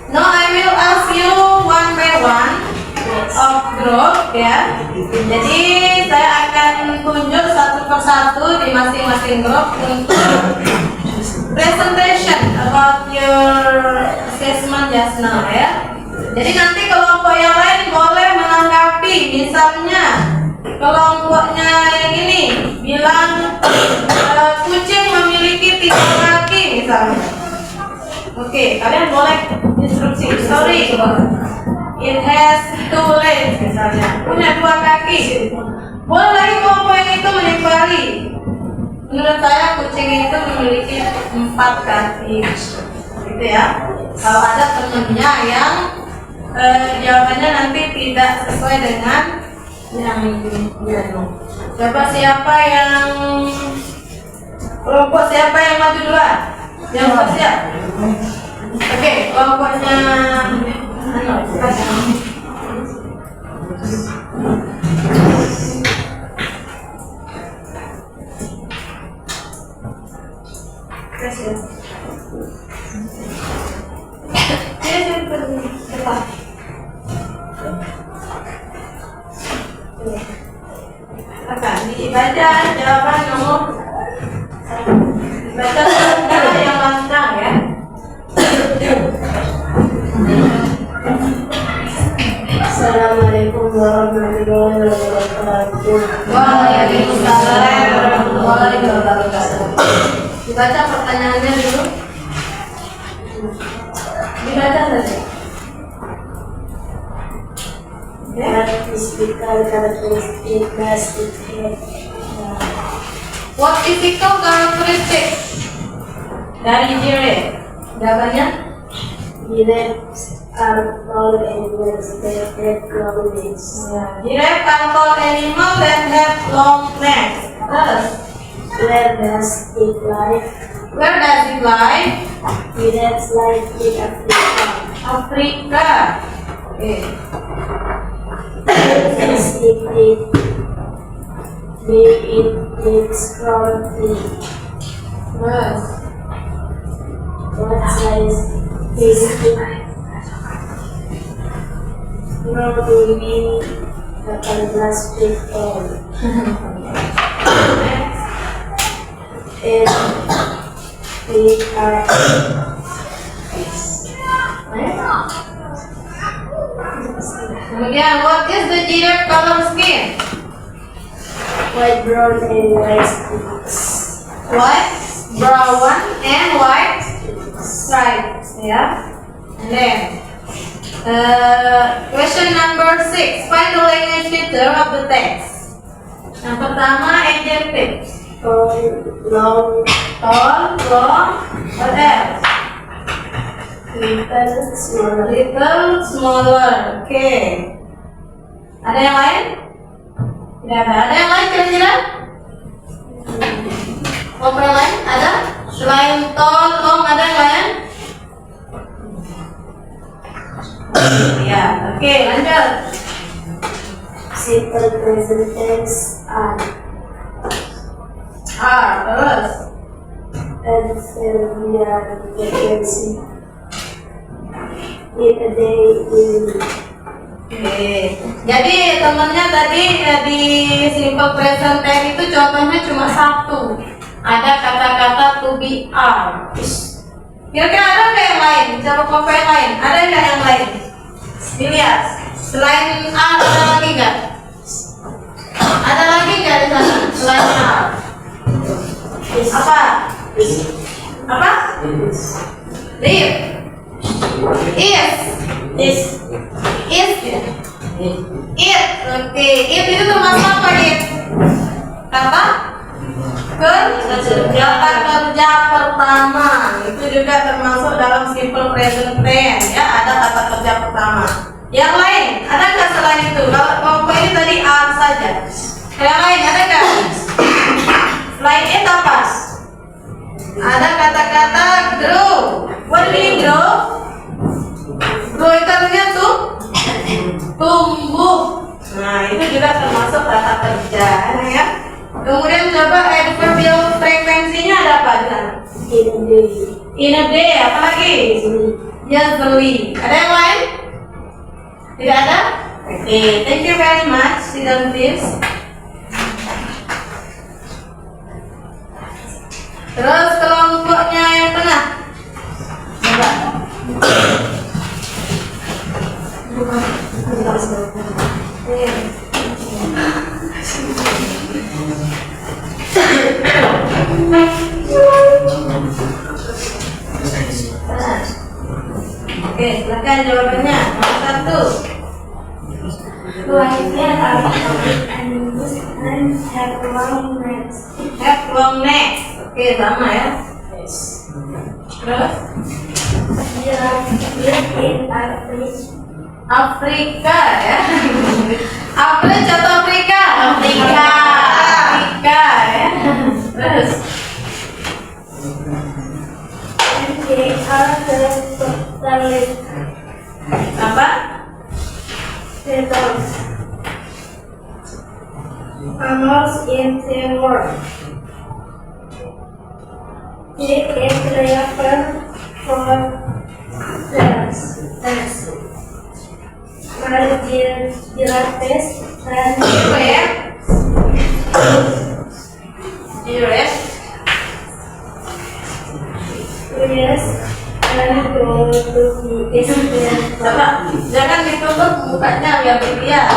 Now I will ask you one by one of group ya. Jadi saya akan tunjuk satu persatu di masing-masing grup untuk presentation about your assessment just now ya. Jadi nanti kelompok yang lain boleh menanggapi. Misalnya kelompoknya yang ini bilang kucing memiliki 3 kaki misalnya. Oke, kalian boleh instruksi. Sorry, it has 2 legs misalnya. Punya 2 kaki. Boleh lagi kelompok yang itu menimpali. Menurut saya kucing itu memiliki 4 kaki. Gitu ya. Kalau ada temennya yang jawabannya nanti tidak sesuai dengan yang ini. Coba siapa yang kelompok siapa yang maju duluan? Yang siap. Oke, kelompoknya akan dibaca jawaban nomor baca yang lantang ya. Assalamualaikum warahmatullahi wabarakatuh. Waalaikumsalam warahmatullahi wabarakatuh. Dibaca pertanyaannya dulu. Dibaca saja. What physical characteristic does it have? What physical characteristic dari giraffe? Jawabannya Giraffes are tall animals that have long necks. giraffe are tall animal that have long necks. Terus, Where does it live? where does it live? Giraffes live in Africa. Afrika. Oke. Does it eat? May it takes from tree. Terus, What size is it? No mean 18 feet tall. And they are kemudian what is the giraffe color skin? white, brown, and white stripes. White, brown, and white stripes. Yeah. And then question number 6. Find the language feature of the text. Yang pertama adjective. Tall, long, Tall, long, what else? little, small. Little, smaller. Oke. Ada yang lain? Tidak ada. Ada yang lain kira-kira? Kelompok yang lain? Ada? Selain tall, long, ada yang lain? Ya, oke, lanjut. Simple present tense are Terus. adverbial frequency. In a day, in Oke. Jadi temennya tadi di simple present tense itu contohnya cuma 1. Ada kata-kata to be are. Kira-kira ada nggak yang lain? Coba kelompok yang lain. Ada nggak yang lain? Dilihat. Selain are ada lagi nggak? Ada lagi nggak di sana? Selain are. Apa? Apa? Live. Is. It. Oke. It itu termasuk apa it? Kata kata kerja pertama. Itu juga termasuk dalam simple present tense ya. Ada kata kerja pertama. Yang lain ada nggak selain itu? Kalau kelompok ini tadi are saja. Yang lain ada nggak? Selain it apa? Ada kata-kata grow. What do you mean grow? Grow itu artinya tumbuh. Nah, itu juga termasuk kata kerja, ya. Kemudian coba adverbial frekuensinya ada apa di sana? In a day, apa lagi? Usually. Ada yang lain? Tidak ada? Oke, thank you very much. Sit down please. Terus kelompoknya yang tengah. Coba. Oke, silakan jawabannya. Nomor 1. Lainnya are animals and have long necks. Have long necks. Oke, sama ya. Terus Giraffe live in Africa. Afrika ya. Afrika atau Afrika? Afrika. Afrika ya. Terus And they are the totally apa? turtles. Animals in the world. They eat leather for themselves. While giraffes and Itu ya. Giraffe. Yes, and go to the experiment. Coba jangan ditutup mukanya biar dilihat.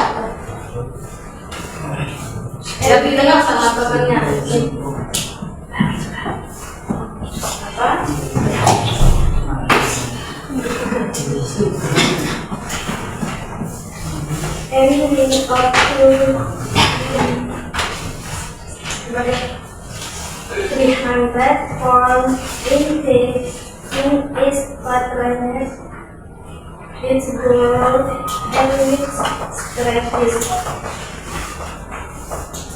Biar didengar sama temannya. Apa? Anything up to 300 pounds in its patterned its gold and its scratches.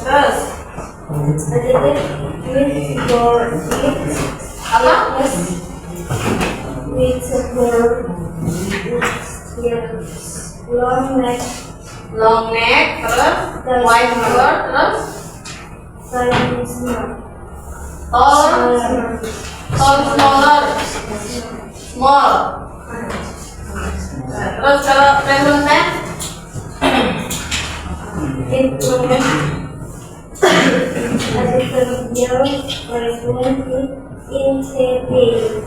Terus With gold, its apa? with gold, its long neck, Long neck, terus white color, terus tiny small. tall, smaller, small. Terus kalau present tense, It was a little young frequently in the day.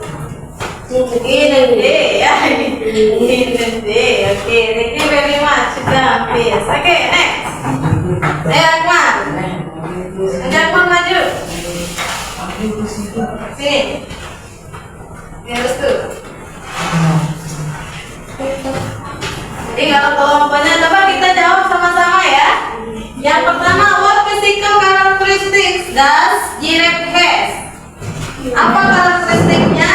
in a day ya, in a day. Oke, thank you very much. Sudah habis. Oke, next. Ayo Akmal, Akmal maju. Sini. Terus tuh. Jadi kalau kelompoknya coba kita jawab sama-sama ya. Yang pertama, what physical characteristics does giraffe has? Apa karakteristiknya?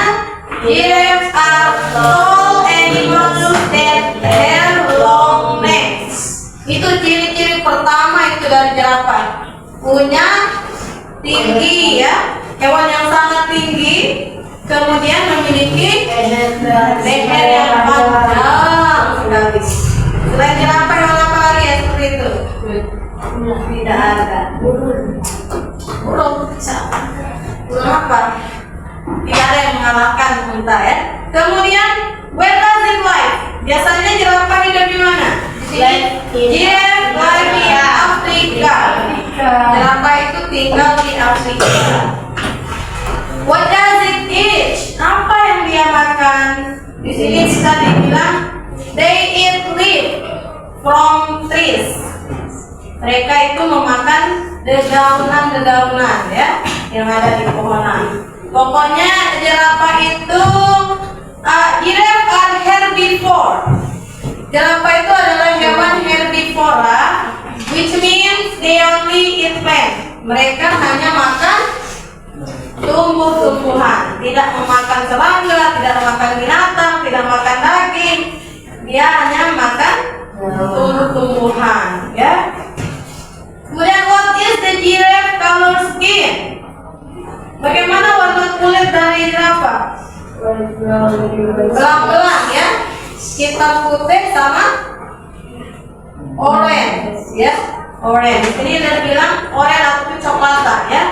Giraffes are tall animals that have long necks. Itu ciri-ciri pertama itu dari jerapah. Punya tinggi ya, hewan yang sangat tinggi. Kemudian memiliki leher yang panjang sekali. Selain jerapah, hewan apa lagi ya seperti itu? Tidak ada. Burung apa? Tidak ada yang mengalahkan unta ya. Kemudian, where does it live? Biasanya jerapah hidup di mana? Giraffe live di Afrika. Jerapah itu tinggal di Afrika. What does it eat? Apa yang dia makan? Di sini bisa dibilang they eat leaf from trees. Mereka itu memakan dedaunan-dedaunan ya yang ada di pohonan. Pokoknya jerapah itu giraffe are herbivore. Jerapah itu adalah hewan herbivora, which means they only eat plant. Mereka hanya makan tumbuh-tumbuhan, tidak memakan serangga, tidak makan binatang, tidak makan daging. Dia hanya makan tumbuh-tumbuhan, ya. Kemudian giraffe color skin? Bagaimana warna kulit dari jerapah? Belang-belang ya. Hitam putih sama orange ya. Orange. Ini udah bilang orange atau coklat ya.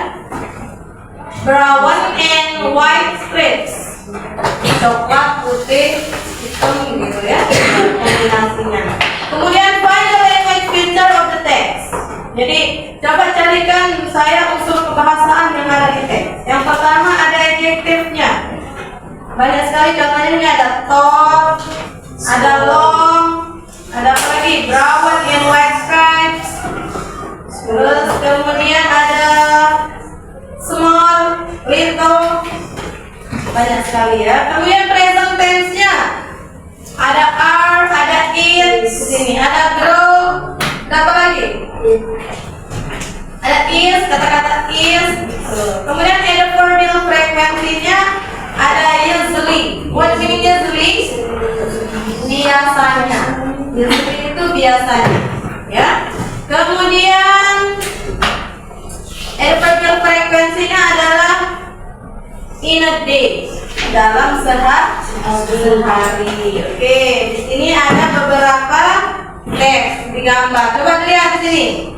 Brown and white strips. Coklat, putih, hitam gitu ya. Kombinasinya. Kemudian find the language feature of the text. Jadi coba carikan saya unsur kebahasaan yang ada di teks. Yang pertama ada adjektifnya. Banyak sekali contohnya ini ada tall, ada long, ada apa lagi? Brown and white stripes. Terus kemudian ada small, little, banyak sekali ya. Kemudian present tense-nya ada are, ada is, di sini ada grow, ada apa lagi? Ada is, kata-kata is. Kemudian ada verbal frekuensinya ada usually. What meaning usually? Biasanya. Usually itu biasanya, ya. Kemudian verbal frekuensinya adalah in a day, dalam sehari. Oke, di sini ada beberapa teks digambar. Coba lihat di sini.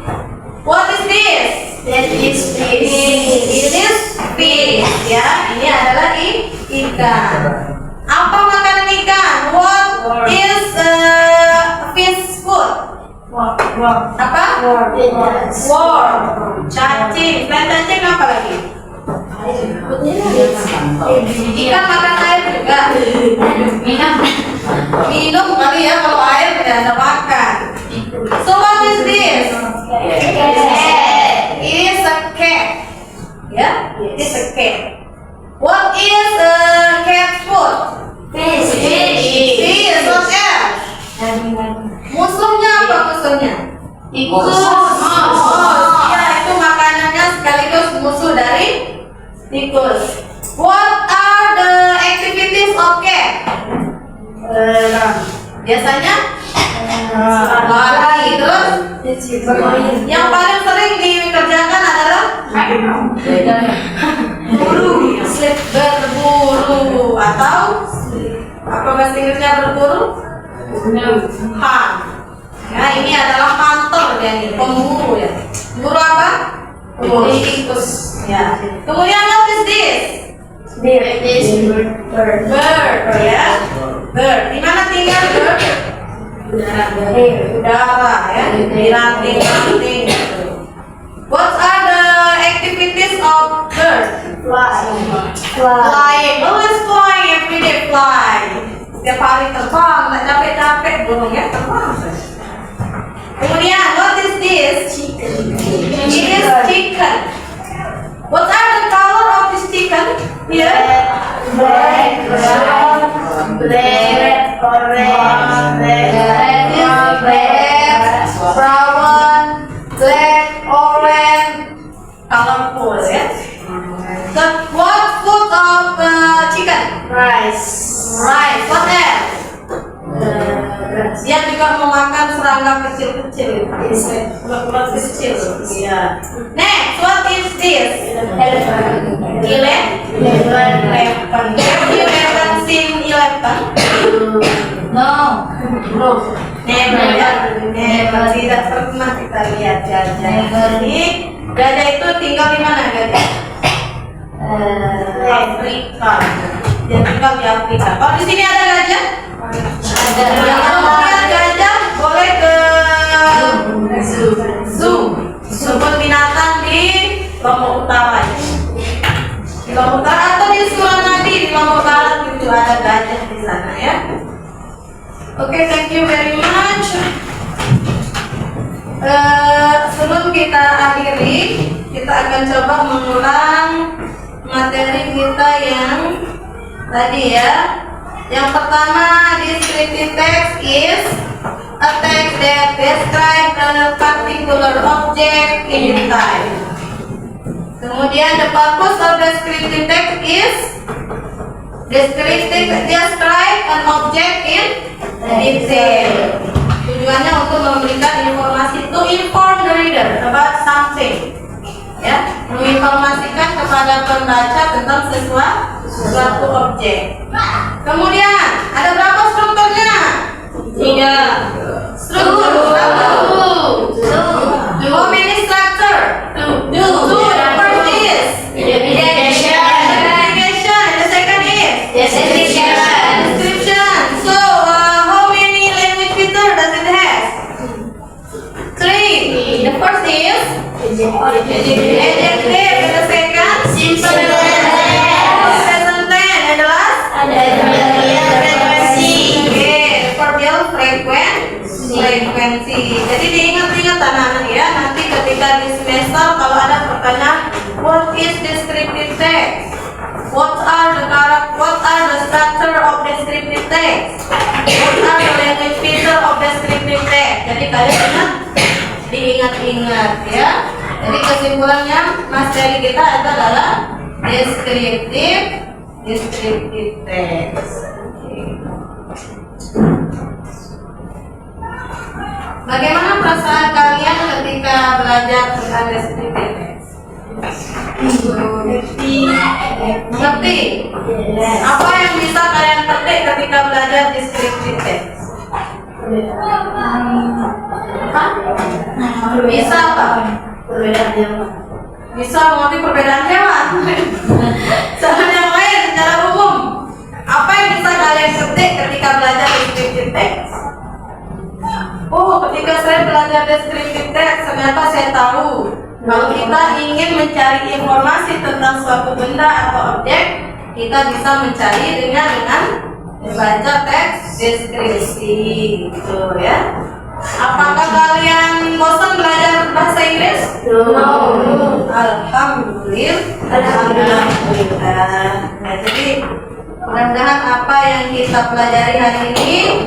What is this? That is fish. It is fish. Ya, ini adalah ikan. Apa makanan ikan? What is fish food? Apa? Worm. Cacing. Selain cacing apa lagi? Ikan makan air juga. Minum kali ya, kalau air tidak ada makan. So what is this? It is a cat. Ya, it is a cat. What is a cat food? Fish. Fish. What else? Musuhnya apa musuhnya? Tikus. Ya, itu makanannya sekaligus musuh dari tikus. What are the activities of cat? Biasanya lari, terus yang paling sering dikerjakan adalah berburu atau apa bahasa Inggrisnya berburu? Hunt. Ya, ini adalah hunter ya, ini pemburu ya. Buru apa? Buru tikus. Ya. Kemudian what is this? Bird. Bird ya. Bird. Di mana tinggal bird? Udara ya. Di ranting-ranting. What are the activities of bird? Flying. Always flying every day fly. Setiap hari terbang, nggak capek-capek burungnya terbang. Kemudian what is this? Chicken. It is chicken. What are the color of this chicken? Here? Black, brown, black, orange, Red, brown, black, orange, colorful ya. So what food of chicken? rice. Rice. What else? Dia juga memakan serangga kecil-kecil. Ulat kecil. Iya. Next, what is this? Elephant. Elephant. Have you ever seen elephant? No. Never ya. Never. Tidak pernah kita lihat gajah. Ini gajah itu tinggal di mana gajah? Afrika. Dia tinggal di Afrika. Kalau di sini ada gajah? Ada. Kalau mau lihat gajah boleh ke zoo. Kebun binatang di Lombok Utara. Di Lombok Utara atau di Suranadi di Lombok Barat itu ada gajah di sana ya. Oke, thank you very much. Sebelum kita akhiri, kita akan coba mengulang materi kita yang tadi ya. Yang pertama, descriptive text is a text that describes a particular object in time. Kemudian the purpose of descriptive text is describe an object in detail. Tujuannya untuk memberikan informasi, to inform the reader about something. ya, menginformasikan kepada pembaca tentang suatu objek. Kemudian ada berapa strukturnya? 3 struktur. How many structure? 2. The first is Identification. identification. The second is Description. description. So how many language feature does it have? 3. The first is adjective. And the second Simple present tense. And the last frequency. Oke, verbal frekuensi. Jadi diingat-ingat anak-anak ya. Nanti ketika di semester kalau ada pertanyaan, what is descriptive text? What are the structure of descriptive text? What are the language feature of descriptive text? Jadi kalian diingat-ingat ya. Jadi kesimpulannya materi kita adalah descriptive text. Bagaimana perasaan kalian ketika belajar tentang descriptive text? Ngerti? Apa yang bisa kalian petik ketika belajar descriptive text? Bisa apa? Bisa mengerti perbedaan hewan. Sama yang lain secara umum. Apa yang bisa kalian petik ketika belajar descriptive text? Oh, ketika saya belajar descriptive text, ternyata saya tahu kalau kita ingin mencari informasi tentang suatu benda atau objek, kita bisa mencari dengan membaca teks deskripsi, gitu ya. Apakah kalian bosan belajar bahasa Inggris? No. Alhamdulillah. Nah, jadi mudah-mudahan apa yang kita pelajari hari ini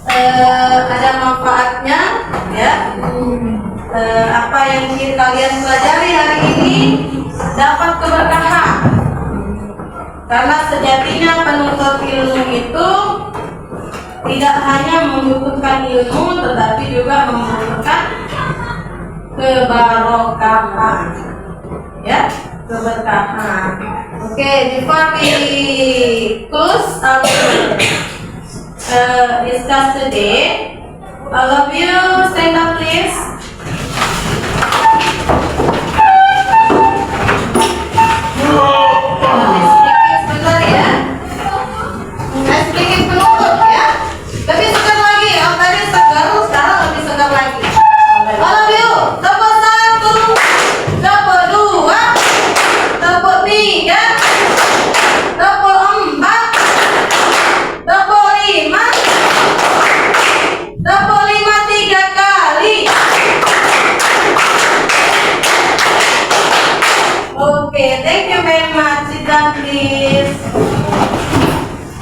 ada manfaatnya, ya. Apa yang kalian pelajari hari ini dapat keberkahan. Karena sejatinya penuntut ilmu itu tidak hanya membutuhkan ilmu, tetapi juga membutuhkan keberkahan, ya, keberkahan. Oke, before we close our discuss today, all of you stand up please. Sebentar ya. Sedikit penutup ya. Lebih segar lagi. Oh, tadi segar, sekarang lebih segar lagi. All of you, tepuk 1, tepuk 2, tepuk 3, tepuk 4, tepuk 5, tepuk 5 3 kali. Oke, thank you very much. Sit down please.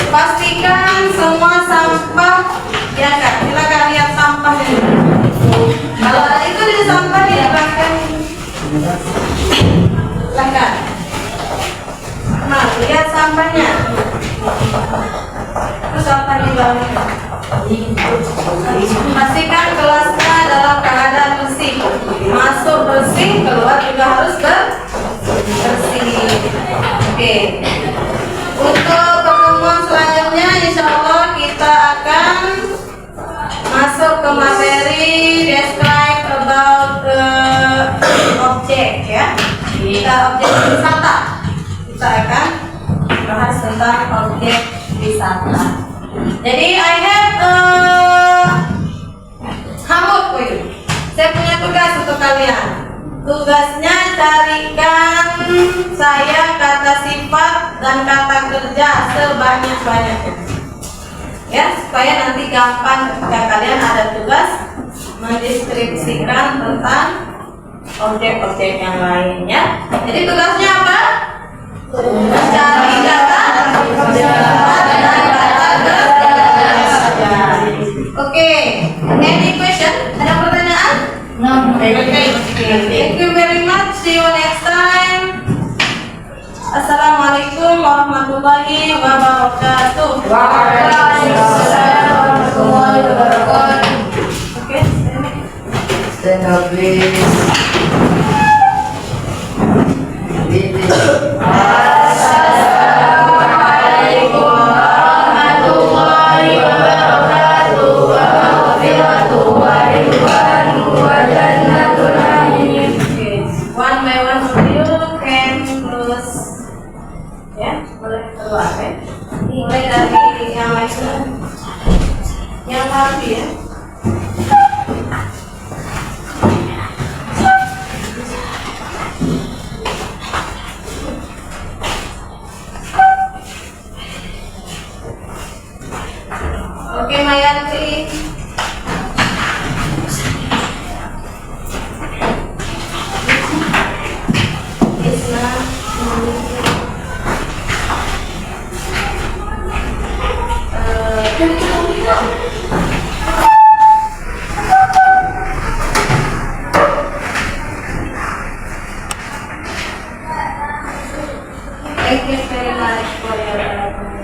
Pastikan semua sampah diangkat. Silakan lihat sampahnya. Kalau ada itu di sampah diangkat. Silakan. Nah, lihat sampahnya. Itu sampah di bawahnya. Pastikan kelasnya dalam keadaan bersih. Masuk bersih, keluar juga harus bersih. Oke. Untuk pertemuan selanjutnya, insya Allah kita akan masuk ke materi describe about object ya. Kita objek wisata. Kita akan bahas tentang objek wisata. Jadi I have homework for you. Saya punya tugas untuk kalian. Tugasnya carikan saya kata sifat dan kata kerja sebanyak-banyaknya. Ya, supaya nanti gampang ketika kalian ada tugas mendeskripsikan tentang objek-objek yang lainnya. Jadi tugasnya apa? Mencari kata dan kata kerja. Oke, any question? Ada pertanyaan? No. Okay. Thank you very much. See you next time. Assalamualaikum warahmatullahi wabarakatuh. Waalaikumsalam warahmatullahi wabarakatuh. Okay. Stand up please. terus ya boleh keluar ya. Mulai dari yang lain yang rapi ya. Oke Mayanti. Isna. Thank you very much for your